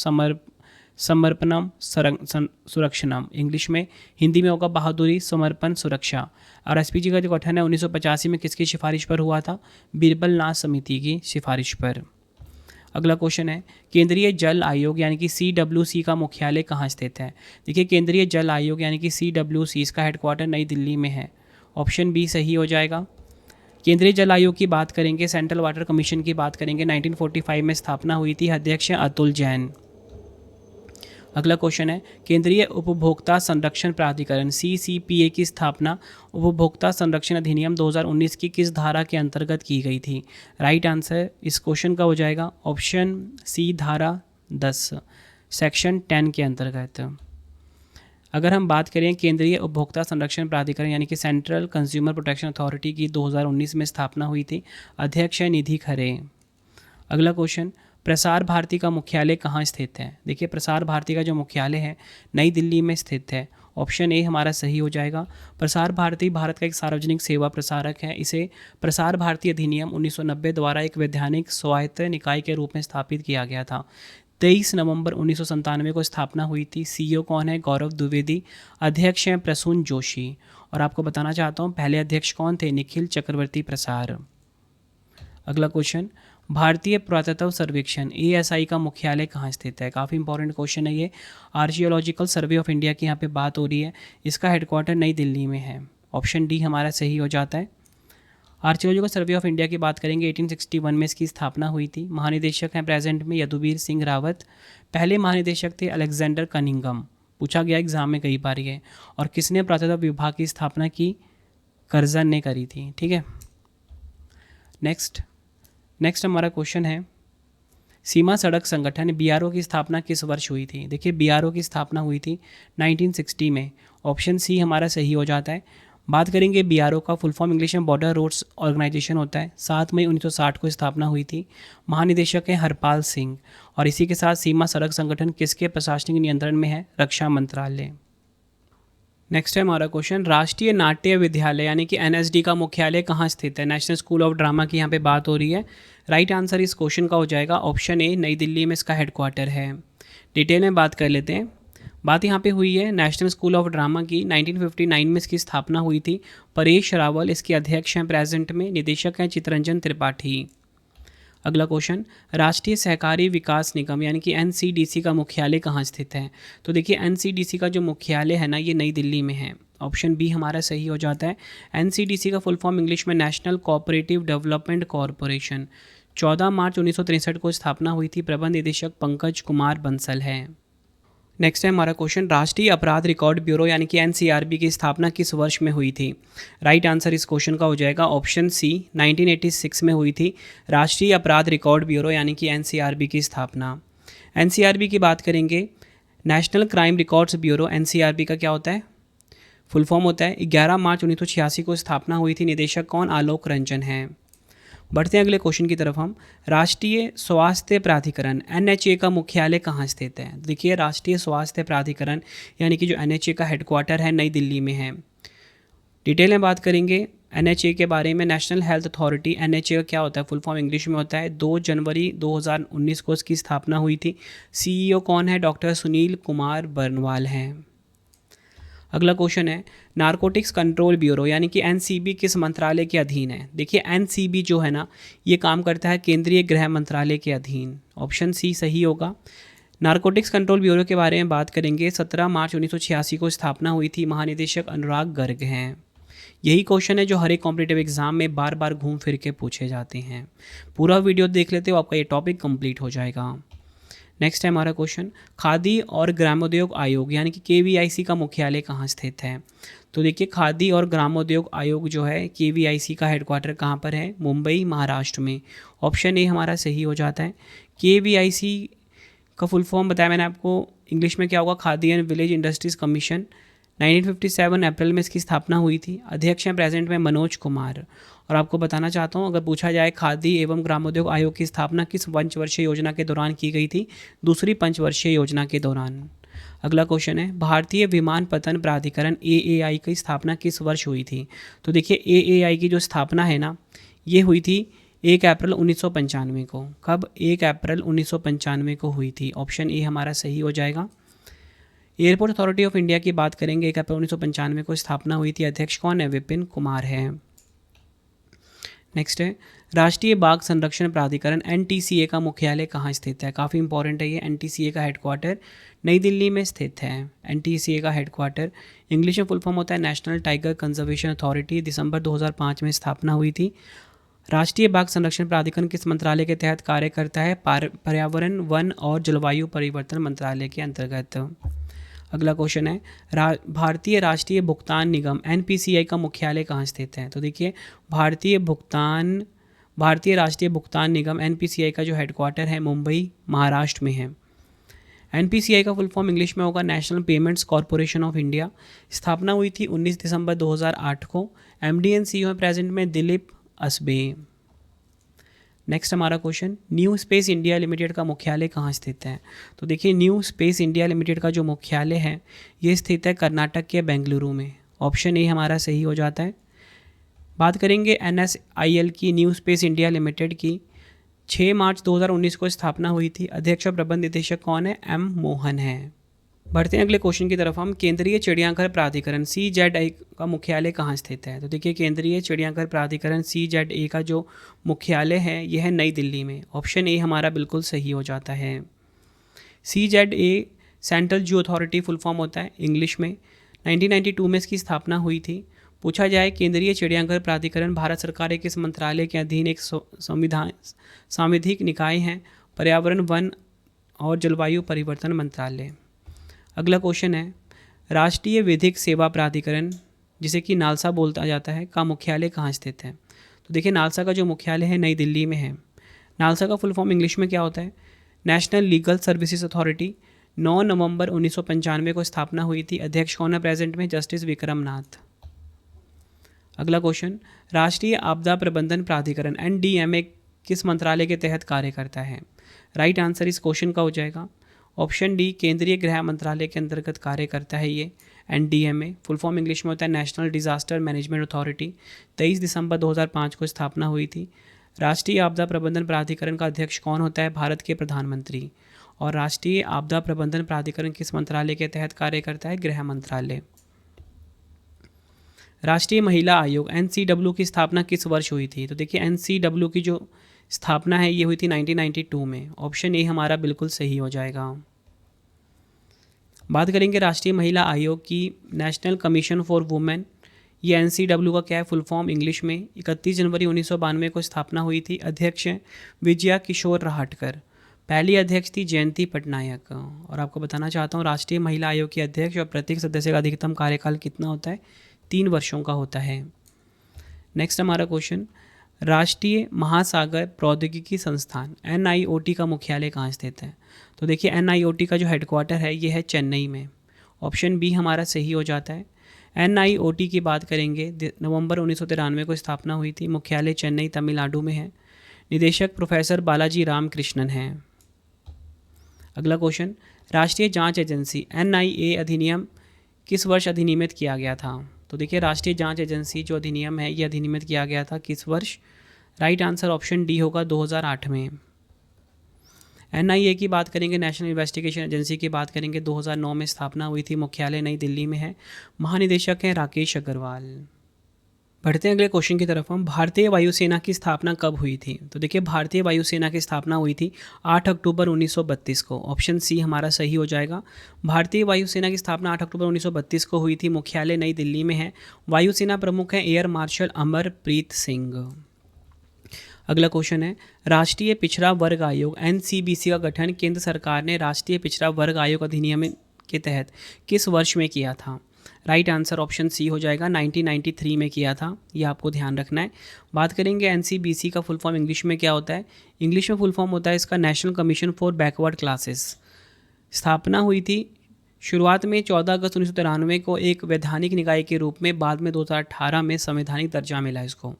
समर्पणम सुरक्षणम इंग्लिश में। हिंदी में होगा बहादुरी समर्पण सुरक्षा। और SPG का जो गठन है 1985 में किसकी सिफारिश पर हुआ था? बीरबल नाथ समिति की सिफारिश पर। अगला क्वेश्चन है, केंद्रीय जल आयोग यानी कि CWC का मुख्यालय कहाँ स्थित है? देखिए, केंद्रीय जल आयोग यानी कि CWC इसका हेडक्वार्टर नई दिल्ली में है। ऑप्शन बी सही हो जाएगा। केंद्रीय जल आयोग की बात करेंगे, सेंट्रल वाटर कमीशन की बात करेंगे, 1945 में स्थापना हुई थी। अध्यक्ष हैं अतुल जैन। अगला क्वेश्चन है, केंद्रीय उपभोक्ता संरक्षण प्राधिकरण CCPA की स्थापना उपभोक्ता संरक्षण अधिनियम 2019 की किस धारा के अंतर्गत की गई थी? राइट आंसर इस क्वेश्चन का हो जाएगा ऑप्शन सी, धारा 10 सेक्शन 10 के अंतर्गत। अगर हम बात करें केंद्रीय उपभोक्ता संरक्षण प्राधिकरण यानी कि सेंट्रल कंज्यूमर प्रोटेक्शन अथॉरिटी की 2019 में स्थापना हुई थी। अध्यक्ष है निधि खरे। अगला क्वेश्चन, प्रसार भारती का मुख्यालय कहाँ स्थित है? देखिए, प्रसार भारती का जो मुख्यालय है नई दिल्ली में स्थित है। ऑप्शन ए हमारा सही हो जाएगा। प्रसार भारती भारत का एक सार्वजनिक सेवा प्रसारक है। इसे प्रसार भारती अधिनियम 1990 द्वारा एक वैधानिक स्वायत्त निकाय के रूप में स्थापित किया गया था। 23 नवंबर 1997 को स्थापना हुई थी। CEO कौन है? गौरव द्विवेदी। अध्यक्ष हैं प्रसून जोशी। और आपको बताना चाहता हूँ पहले अध्यक्ष कौन थे? निखिल चक्रवर्ती प्रसार। अगला क्वेश्चन, भारतीय पुरातत्व सर्वेक्षण ASI का मुख्यालय कहाँ स्थित है? काफ़ी इंपॉर्टेंट क्वेश्चन है ये। आर्कियोलॉजिकल सर्वे ऑफ इंडिया की यहाँ पे बात हो रही है। इसका हेडक्वार्टर नई दिल्ली में है। ऑप्शन डी हमारा सही हो जाता है। आर्कियोलॉजिकल सर्वे ऑफ इंडिया की बात करेंगे 1861 में इसकी स्थापना हुई थी। महानिदेशक हैं प्रेजेंट में यदुवीर सिंह रावत। पहले महानिदेशक थे अलेक्जेंडर कनिंगम, पूछा गया एग्जाम में कई बार ये। और किसने पुरातत्व विभाग की स्थापना की? कर्जन ने करी थी। ठीक है, नेक्स्ट हमारा क्वेश्चन है सीमा सड़क संगठन बीआरओ की स्थापना किस वर्ष हुई थी? देखिए बीआरओ की स्थापना हुई थी 1960 में। ऑप्शन सी हमारा सही हो जाता है। बात करेंगे बीआरओ का फुल फॉर्म इंग्लिश में बॉर्डर रोड्स ऑर्गेनाइजेशन होता है। 7 मई 1960 को स्थापना हुई थी। महानिदेशक हैं हरपाल सिंह। और इसी के साथ सीमा सड़क संगठन किसके प्रशासनिक नियंत्रण में है? रक्षा मंत्रालय। नेक्स्ट है हमारा क्वेश्चन राष्ट्रीय नाट्य विद्यालय यानी कि एनएसडी का मुख्यालय कहाँ स्थित है? नेशनल स्कूल ऑफ ड्रामा की यहाँ पे बात हो रही है। राइट आंसर इस क्वेश्चन का हो जाएगा ऑप्शन ए, नई दिल्ली में इसका हेडक्वार्टर है। डिटेल में बात कर लेते हैं। बात यहाँ पे हुई है नेशनल स्कूल ऑफ ड्रामा की। 1959 में इसकी स्थापना हुई थी। परेश रावल इसके अध्यक्ष हैं प्रेजेंट में। निदेशक हैं चितरंजन त्रिपाठी। अगला क्वेश्चन राष्ट्रीय सहकारी विकास निगम यानी कि एनसीडीसी का मुख्यालय कहाँ स्थित है? तो देखिए एनसीडीसी का जो मुख्यालय है ना ये नई दिल्ली में है। ऑप्शन बी हमारा सही हो जाता है। एनसीडीसी का फुल फॉर्म इंग्लिश में नेशनल कोऑपरेटिव डेवलपमेंट कॉरपोरेशन। 14 मार्च 1963 को स्थापना हुई थी। प्रबंध निदेशक पंकज कुमार बंसल है। नेक्स्ट है हमारा क्वेश्चन राष्ट्रीय अपराध रिकॉर्ड ब्यूरो यानी कि एनसीआरबी की स्थापना किस वर्ष में हुई थी? राइट आंसर इस क्वेश्चन का हो जाएगा ऑप्शन सी, 1986 में हुई थी। राष्ट्रीय अपराध रिकॉर्ड ब्यूरो यानी कि एनसीआरबी की स्थापना। एनसीआरबी की बात करेंगे national crime records bureau. NCRB का क्या होता है? फुल फॉर्म होता है। 11 मार्च 1986 को स्थापना हुई थी। निदेशक कौन? आलोक रंजन हैं। बढ़ते हैं अगले क्वेश्चन की तरफ हम। राष्ट्रीय स्वास्थ्य प्राधिकरण एनएचए का मुख्यालय कहाँ स्थित है? देखिए राष्ट्रीय स्वास्थ्य प्राधिकरण यानी कि जो एनएचए का हेडक्वार्टर है नई दिल्ली में है। डिटेल में बात करेंगे एनएचए के बारे में। National health authority. एनएचए का क्या होता है? फुल फॉर्म इंग्लिश में होता है। 2 जनवरी 2019 को इसकी स्थापना हुई थी। सीईओ कौन है? डॉक्टर सुनील कुमार बरनवाल हैं। अगला क्वेश्चन है नारकोटिक्स कंट्रोल ब्यूरो यानी कि एनसीबी किस मंत्रालय के अधीन है? देखिए एनसीबी जो है ना ये काम करता है केंद्रीय गृह मंत्रालय के अधीन। ऑप्शन सी सही होगा। नारकोटिक्स कंट्रोल ब्यूरो के बारे में बात करेंगे। 17 मार्च 1986 को स्थापना हुई थी। महानिदेशक अनुराग गर्ग हैं। यही क्वेश्चन है जो हर एक कॉम्पिटिटिव एग्जाम में बार बार घूम फिर के पूछे जाते हैं। पूरा वीडियो देख लेते हो आपका ये टॉपिक कंप्लीट हो जाएगा। नेक्स्ट है हमारा क्वेश्चन खादी और ग्रामोद्योग आयोग यानी कि केवीआईसी का मुख्यालय कहाँ स्थित है? तो देखिए खादी और ग्रामोद्योग आयोग जो है केवीआईसी का हेडक्वार्टर कहाँ पर है? मुंबई महाराष्ट्र में। ऑप्शन ए हमारा सही हो जाता है। केवीआईसी का फुल फॉर्म बताया मैंने आपको, इंग्लिश में क्या होगा? Khadi and village industries commission. 1957 अप्रैल में इसकी स्थापना हुई थी। अध्यक्ष हैं प्रेजेंट में मनोज कुमार। और आपको बताना चाहता हूँ अगर पूछा जाए खादी एवं ग्रामोद्योग आयोग की स्थापना किस पंचवर्षीय योजना के दौरान की गई थी? दूसरी पंचवर्षीय योजना के दौरान। अगला क्वेश्चन है भारतीय विमानपत्तन प्राधिकरण एएआई की स्थापना किस वर्ष हुई थी? तो देखिए एएआई की जो स्थापना है ना ये हुई थी 1 अप्रैल 1995 को। कब? 1 अप्रैल 1995 को हुई थी। ऑप्शन ए हमारा सही हो जाएगा। एयरपोर्ट अथॉरिटी ऑफ इंडिया की बात करेंगे। 1 अप्रैल 1995 को स्थापना हुई थी। अध्यक्ष कौन है? विपिन कुमार है। नेक्स्ट है राष्ट्रीय बाघ संरक्षण प्राधिकरण एनटीसीए का मुख्यालय कहाँ स्थित है? काफ़ी इंपॉर्टेंट है ये। एनटीसीए का हेडक्वार्टर नई दिल्ली में स्थित है। एनटीसीए का हेडक्वार्टर इंग्लिश में फुल फॉर्म होता है नेशनल टाइगर कंजर्वेशन अथॉरिटी। दिसंबर 2005 में स्थापना हुई थी। राष्ट्रीय बाघ संरक्षण प्राधिकरण किस मंत्रालय के तहत कार्य करता है? पर्यावरण वन और जलवायु परिवर्तन मंत्रालय के अंतर्गत। अगला क्वेश्चन है भारतीय राष्ट्रीय भुगतान निगम एनपीसीआई का मुख्यालय कहाँ स्थित है? तो देखिए भारतीय राष्ट्रीय भुगतान निगम एनपीसीआई का जो हेडक्वार्टर है मुंबई महाराष्ट्र में है। एनपीसीआई का फुल फॉर्म इंग्लिश में होगा national payments corporation of India. स्थापना हुई थी 19 दिसंबर 2008 को। एमडी एंड सीईओ है प्रेजेंट में दिलीप असबे। नेक्स्ट हमारा question new space India limited का मुख्यालय कहाँ स्थित है? तो देखिए न्यू स्पेस इंडिया लिमिटेड का जो मुख्यालय है ये स्थित है कर्नाटक के बेंगलुरु में। ऑप्शन ए हमारा सही हो जाता है। बात करेंगे एनएसआईएल की न्यू स्पेस इंडिया लिमिटेड की। 6 मार्च 2019 को स्थापना हुई थी। अध्यक्ष और प्रबंध निदेशक कौन है? एम मोहन है। बढ़ते हैं अगले क्वेश्चन की तरफ हम। केंद्रीय चिड़ियाघर प्राधिकरण सीजेडए का मुख्यालय कहाँ स्थित है? तो देखिए केंद्रीय चिड़ियाघर प्राधिकरण सीजेडए का जो मुख्यालय है यह है नई दिल्ली में। ऑप्शन ए हमारा बिल्कुल सही हो जाता है। CZA central zoo authority full form होता है इंग्लिश में। 1992 में इसकी स्थापना हुई थी। पूछा जाए केंद्रीय चिड़ियाघर प्राधिकरण भारत सरकार के किस मंत्रालय के अधीन एक सांविधिक निकाय है? पर्यावरण, वन और जलवायु परिवर्तन मंत्रालय। अगला क्वेश्चन है, राष्ट्रीय विधिक सेवा प्राधिकरण जिसे कि नालसा बोलता जाता है का मुख्यालय कहाँ स्थित है? तो देखिए नालसा का जो मुख्यालय है नई दिल्ली में है। नालसा का फुल फॉर्म इंग्लिश में क्या होता है? National legal services authority. 9 नवंबर 1995 को स्थापना हुई थी। अध्यक्ष कौन है प्रेजेंट में? जस्टिस विक्रम नाथ। अगला क्वेश्चन, राष्ट्रीय आपदा प्रबंधन प्राधिकरण NDMA किस मंत्रालय के तहत कार्य करता है? राइट आंसर इस क्वेश्चन का हो जाएगा ऑप्शन डी, केंद्रीय गृह मंत्रालय के अंतर्गत कार्य करता है ये NDMA। फुल फॉर्म इंग्लिश में होता है नेशनल डिजास्टर मैनेजमेंट अथॉरिटी। 23 दिसंबर 2005 को स्थापना हुई थी। राष्ट्रीय आपदा प्रबंधन प्राधिकरण का अध्यक्ष कौन होता है? भारत के प्रधानमंत्री। और राष्ट्रीय आपदा प्रबंधन प्राधिकरण किस मंत्रालय के तहत कार्य करता है? गृह मंत्रालय। राष्ट्रीय महिला आयोग NCW की स्थापना किस वर्ष हुई थी? तो देखिए NCW की जो स्थापना है ये हुई थी 1992 में। ऑप्शन ए हमारा बिल्कुल सही हो जाएगा। बात करेंगे राष्ट्रीय महिला आयोग की, नेशनल कमीशन फॉर वुमेन। ये NCW का क्या है फुल फॉर्म इंग्लिश में? 31 जनवरी 1992 को स्थापना हुई थी। अध्यक्ष हैं विजया किशोर राहटकर। पहली अध्यक्ष थी जयंती पटनायक। और आपको बताना चाहता हूँ राष्ट्रीय महिला आयोग की अध्यक्ष और प्रत्येक सदस्य का अधिकतम कार्यकाल कितना होता है? 3 वर्षों का होता है। नेक्स्ट हमारा क्वेश्चन, राष्ट्रीय महासागर प्रौद्योगिकी संस्थान NIOT का मुख्यालय कहाँ स्थित है? तो देखिए NIOT का जो हेडक्वार्टर है ये है चेन्नई में। ऑप्शन बी हमारा सही हो जाता है। NIOT की बात करेंगे, नवंबर 1993 को स्थापना हुई थी। मुख्यालय चेन्नई तमिलनाडु में है। निदेशक प्रोफेसर बालाजी रामकृष्णन हैं। अगला क्वेश्चन, राष्ट्रीय जांच एजेंसी NIA अधिनियम किस वर्ष अधिनियमित किया गया था? तो देखिए राष्ट्रीय जांच एजेंसी जो अधिनियम है ये अधिनियमित किया गया था किस वर्ष? राइट आंसर ऑप्शन डी होगा 2008 में। NIA की बात करेंगे, नेशनल इन्वेस्टिगेशन एजेंसी की बात करेंगे, 2009 में स्थापना हुई थी। मुख्यालय नई दिल्ली में है। महानिदेशक हैं राकेश अग्रवाल। बढ़ते हैं अगले क्वेश्चन की तरफ हम, भारतीय वायुसेना की स्थापना कब हुई थी? तो देखिए भारतीय वायुसेना की स्थापना हुई थी 8 अक्टूबर 1932 को। ऑप्शन सी हमारा सही हो जाएगा। भारतीय वायुसेना की स्थापना 8 अक्टूबर 1932 को हुई थी। मुख्यालय नई दिल्ली में है। वायुसेना प्रमुख हैं एयर मार्शल अमरप्रीत सिंह। अगला क्वेश्चन है, राष्ट्रीय पिछड़ा वर्ग आयोग NCBC का गठन केंद्र सरकार ने राष्ट्रीय पिछड़ा वर्ग आयोग अधिनियम के तहत किस वर्ष में किया था? राइट आंसर ऑप्शन सी हो जाएगा, 1993 में किया था। ये आपको ध्यान रखना है। बात करेंगे NCBC का फुल फॉर्म इंग्लिश में क्या होता है? इंग्लिश में फुल फॉर्म होता है इसका national commission for backward classes. स्थापना हुई थी शुरुआत में 14 अगस्त 1993 को एक वैधानिक निकाय के रूप में, बाद में 2018 में संवैधानिक दर्जा मिला इसको।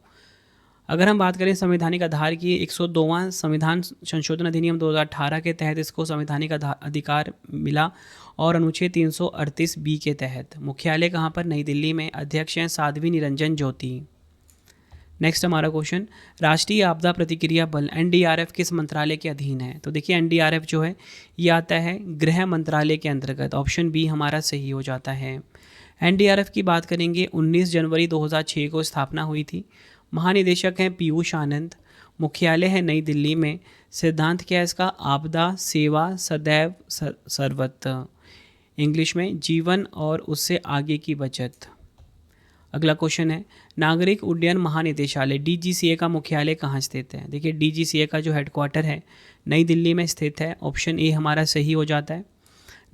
अगर हम बात करें संवैधानिक आधार की, 102वां संविधान संशोधन अधिनियम 2018 के तहत इसको संवैधानिक अधिकार मिला और अनुच्छेद 338B के तहत। मुख्यालय कहाँ पर? नई दिल्ली में। अध्यक्ष हैं साध्वी निरंजन ज्योति। नेक्स्ट हमारा क्वेश्चन, राष्ट्रीय आपदा प्रतिक्रिया बल NDRF किस मंत्रालय के अधीन है? तो देखिए NDRF जो है ये आता है गृह मंत्रालय के अंतर्गत। ऑप्शन बी हमारा सही हो जाता है। NDRF की बात करेंगे, 19 जनवरी 2006 को स्थापना हुई थी। महानिदेशक हैं पीयूष आनंद। मुख्यालय है नई दिल्ली में। सिद्धांत क्या है इसका? आपदा सेवा सदैव सर्वत्र। इंग्लिश में जीवन और उससे आगे की बचत। अगला क्वेश्चन है, नागरिक उड्डयन महानिदेशालय DGCA का मुख्यालय कहाँ स्थित है? देखिए DGCA का जो हेडक्वार्टर है नई दिल्ली में स्थित है। ऑप्शन ए हमारा सही हो जाता है।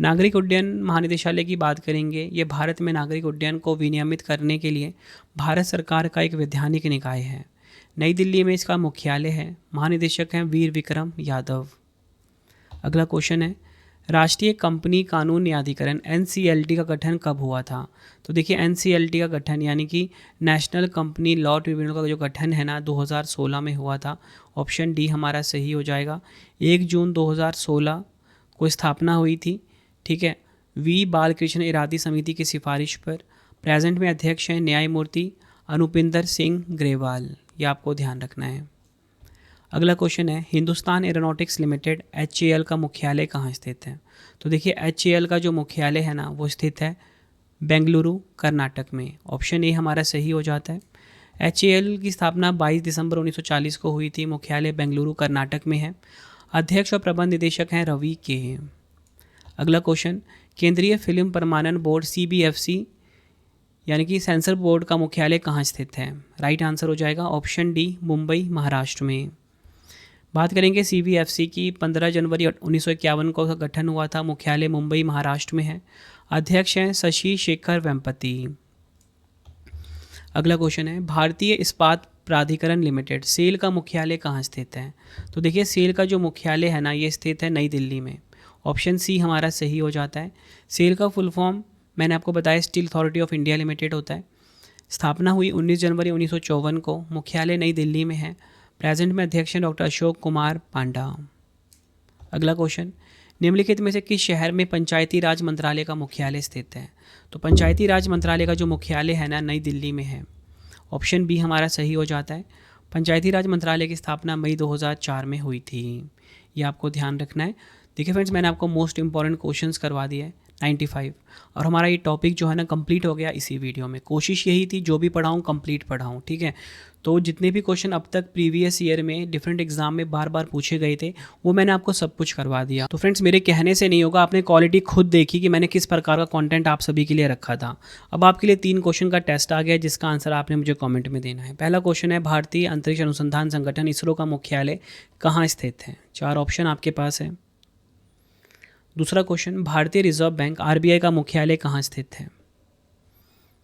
नागरिक उड्डयन महानिदेशालय की बात करेंगे, ये भारत में नागरिक उड्डयन को विनियमित करने के लिए भारत सरकार का एक वैधानिक निकाय है। नई दिल्ली में इसका मुख्यालय है। महानिदेशक हैं वीर विक्रम यादव। अगला क्वेश्चन है, राष्ट्रीय कंपनी कानून न्यायाधिकरण NCLT का गठन कब हुआ था? तो देखिए NCLT का गठन यानी कि नेशनल कंपनी लॉ ट्रिब्यूनल का जो गठन है ना 2016 में हुआ था। ऑप्शन डी हमारा सही हो जाएगा। 1 जून 2016 को स्थापना हुई थी। ठीक है, वी बालकृष्ण इरादी समिति की सिफारिश पर। प्रेजेंट में अध्यक्ष हैं न्यायमूर्ति अनुपिंदर सिंह ग्रेवाल। ये आपको ध्यान रखना है। अगला क्वेश्चन है, हिंदुस्तान एरोनॉटिक्स लिमिटेड HAL का मुख्यालय कहाँ स्थित है? तो देखिए HAL का जो मुख्यालय है ना वो स्थित है बेंगलुरु कर्नाटक में। ऑप्शन ए हमारा सही हो जाता है। HAL की स्थापना 22 दिसंबर 1940 को हुई थी। मुख्यालय बेंगलुरु कर्नाटक में है। अध्यक्ष और प्रबंध निदेशक हैं रवि के। अगला क्वेश्चन, केंद्रीय फिल्म प्रमाणन बोर्ड CBFC यानी कि सेंसर बोर्ड का मुख्यालय कहाँ स्थित है? राइट आंसर हो जाएगा ऑप्शन डी, मुंबई, महाराष्ट्र में। बात करेंगे CBFC की। 15 जनवरी 1951 को गठन हुआ था। मुख्यालय मुंबई, महाराष्ट्र में है। अध्यक्ष हैं शशि शेखर वेम्पति। अगला क्वेश्चन है, भारतीय इस्पात प्राधिकरण लिमिटेड सेल का मुख्यालय कहाँ स्थित है? तो देखिए, सेल का जो मुख्यालय है ना, ये स्थित है नई दिल्ली में। ऑप्शन सी हमारा सही हो जाता है। सेल का फुल फॉर्म मैंने आपको बताया steel authority of India limited होता है। स्थापना हुई 19 जनवरी 1954 को। मुख्यालय नई दिल्ली में है। प्रेजेंट में अध्यक्ष हैं डॉक्टर अशोक कुमार पांडा। अगला क्वेश्चन, निम्नलिखित में से किस शहर में पंचायती राज मंत्रालय का मुख्यालय स्थित है? तो पंचायती राज मंत्रालय का जो मुख्यालय है ना, नई दिल्ली में है। ऑप्शन बी हमारा सही हो जाता है। पंचायती राज मंत्रालय की स्थापना मई 2004 में हुई थी। ये आपको ध्यान रखना है। देखिए फ्रेंड्स, मैंने आपको मोस्ट इंपॉर्टेंट क्वेश्चंस करवा दिए हैं 95, और हमारा ये टॉपिक जो है ना कंप्लीट हो गया इसी वीडियो में। कोशिश यही थी जो भी पढ़ाऊँ कंप्लीट पढ़ाऊँ, ठीक है। तो जितने भी क्वेश्चन अब तक प्रीवियस ईयर में डिफरेंट एग्जाम में बार बार पूछे गए थे, वो मैंने आपको सब कुछ करवा दिया। तो फ्रेंड्स, मेरे कहने से नहीं होगा, आपने क्वालिटी खुद देखी कि मैंने किस प्रकार का कंटेंट आप सभी के लिए रखा था। अब आपके लिए 3 क्वेश्चन का टेस्ट आ गया, जिसका आंसर आपने मुझे कॉमेंट में देना है। पहला क्वेश्चन है, भारतीय अंतरिक्ष अनुसंधान संगठन इसरो का मुख्यालय कहाँ स्थित है? 4 ऑप्शन आपके पास है। दूसरा क्वेश्चन, भारतीय रिजर्व बैंक RBI का मुख्यालय कहाँ स्थित है?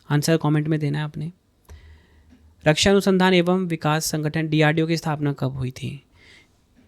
आंसर कमेंट में देना है आपने। रक्षा अनुसंधान एवं विकास संगठन DRDO की स्थापना कब हुई थी?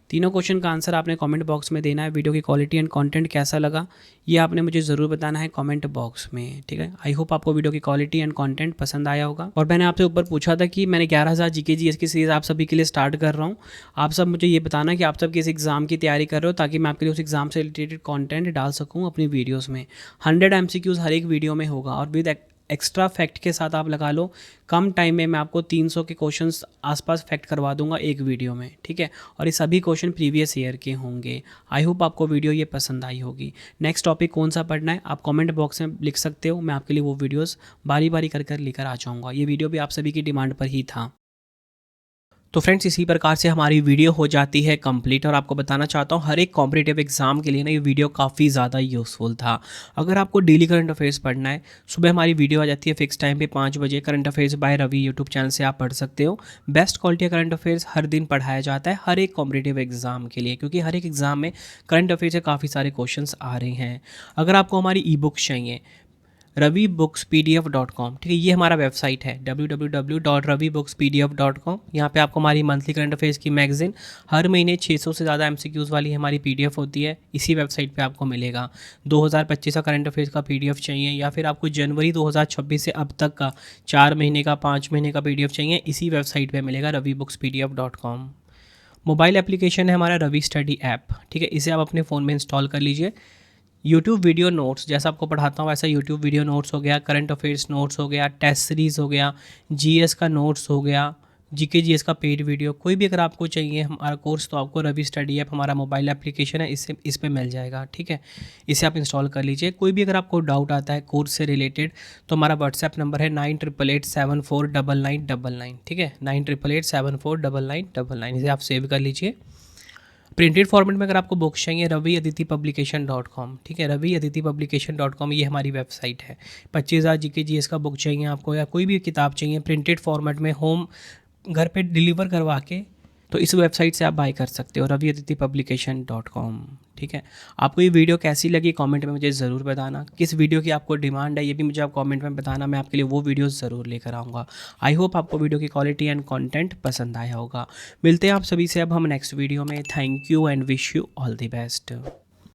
तीनों क्वेश्चन का आंसर आपने कमेंट बॉक्स में देना है। वीडियो की क्वालिटी एंड कंटेंट कैसा लगा ये आपने मुझे ज़रूर बताना है कमेंट बॉक्स में, ठीक है। आई होप आपको वीडियो की क्वालिटी एंड कंटेंट पसंद आया होगा। और मैंने आपसे ऊपर पूछा था कि मैंने 11,000 GK GS की सीरीज़ आप सभी के लिए स्टार्ट कर रहा हूँ। आप सब मुझे ये बताना कि आप सब किस एग्जाम की तैयारी कर रहे हो, ताकि मैं आपके लिए उस एग्जाम से रिलेटेड कॉन्टेंट डाल सकूँ अपनी वीडियोज़ में। 100 MCQs हर एक वीडियो में होगा, और विद एक्स्ट्रा फैक्ट के साथ आप लगा लो, कम टाइम में मैं आपको 300 के क्वेश्चंस आसपास फैक्ट करवा दूंगा एक वीडियो में, ठीक है। और ये सभी क्वेश्चन प्रीवियस ईयर के होंगे। आई होप आपको वीडियो ये पसंद आई होगी। नेक्स्ट टॉपिक कौन सा पढ़ना है आप कमेंट बॉक्स में लिख सकते हो। मैं आपके लिए वो वीडियोस बारी बारी कर लेकर आ जाऊँगा। ये वीडियो भी आप सभी की डिमांड पर ही था। तो फ्रेंड्स, इसी प्रकार से हमारी वीडियो हो जाती है कंप्लीट। और आपको बताना चाहता हूँ, हर एक कॉम्पिटिटिव एग्जाम के लिए ना ये वीडियो काफ़ी ज़्यादा यूज़फुल था। अगर आपको डेली करंट अफेयर्स पढ़ना है, सुबह हमारी वीडियो आ जाती है फिक्स टाइम पे 5 बजे। Current affairs by Ravi YouTube channel से आप पढ़ सकते हो। बेस्ट क्वालिटी करंट अफेयर्स हर दिन पढ़ाया जाता है हर एक कॉम्पिटिटिव एग्जाम के लिए, क्योंकि हर एक एग्जाम में करंट अफेयर्स से काफ़ी सारे क्वेश्चन आ रहे हैं। अगर आपको हमारी ई बुक्स चाहिए, ravibooks.pdf.com, ठीक है, ये हमारा वेबसाइट है www.ravibooks.pdf.com। यहाँ पे आपको हमारी मंथली करंट अफेयर्स की मैगजीन हर महीने 600 से ज़्यादा MCQs वाली हमारी PDF होती है, इसी वेबसाइट पे आपको मिलेगा। 2025 का करंट अफेयर्स का PDF चाहिए, या फिर आपको जनवरी 2026 से अब तक का 4 महीने का 5 महीने का PDF चाहिए, इसी वेबसाइट पर मिलेगा ravibooks.pdf.com। मोबाइल एप्लीकेशन है हमारा रवि स्टडी ऐप, ठीक है, इसे आप अपने फ़ोन में इंस्टॉल कर लीजिए। यूट्यूब वीडियो नोट्स, जैसा आपको पढ़ाता हूँ वैसा यूट्यूब वीडियो नोट्स हो गया, करंट अफेयर्स नोट्स हो गया, टेस्ट सीरीज़ हो गया, GS का नोट्स हो गया, GK GS का पेड वीडियो, कोई भी अगर आपको चाहिए हमारा कोर्स, तो आपको रवि स्टडी ऐप हमारा मोबाइल एप्लीकेशन है, इस पे मिल जाएगा, ठीक है। इसे आप इंस्टॉल कर लीजिए। कोई भी अगर आपको डाउट आता है कोर्स से रिलेटेड, तो हमारा व्हाट्सएप नंबर है 9888749999, ठीक है, 9888749999। इसे आप सेव कर लीजिए। प्रिंटेड फॉर्मेट में अगर आपको बुक्स चाहिए, raviaditipublication.com, ठीक है, raviaditipublication.com ये हमारी वेबसाइट है। 25,000 GK GS का बुक चाहिए आपको, या कोई भी किताब चाहिए प्रिंटेड फॉर्मेट में होम घर पे डिलीवर करवा के, तो इस वेबसाइट से आप बाय कर सकते हो, raviaditipublication.com, ठीक है। आपको ये वीडियो कैसी लगी कमेंट में मुझे ज़रूर बताना। किस वीडियो की आपको डिमांड है ये भी मुझे आप कमेंट में बताना, मैं आपके लिए वो वीडियो ज़रूर लेकर आऊँगा। आई होप आपको वीडियो की क्वालिटी एंड कंटेंट पसंद आया होगा। मिलते हैं आप सभी से अब हम नेक्स्ट वीडियो में। Thank you and wish you all the best.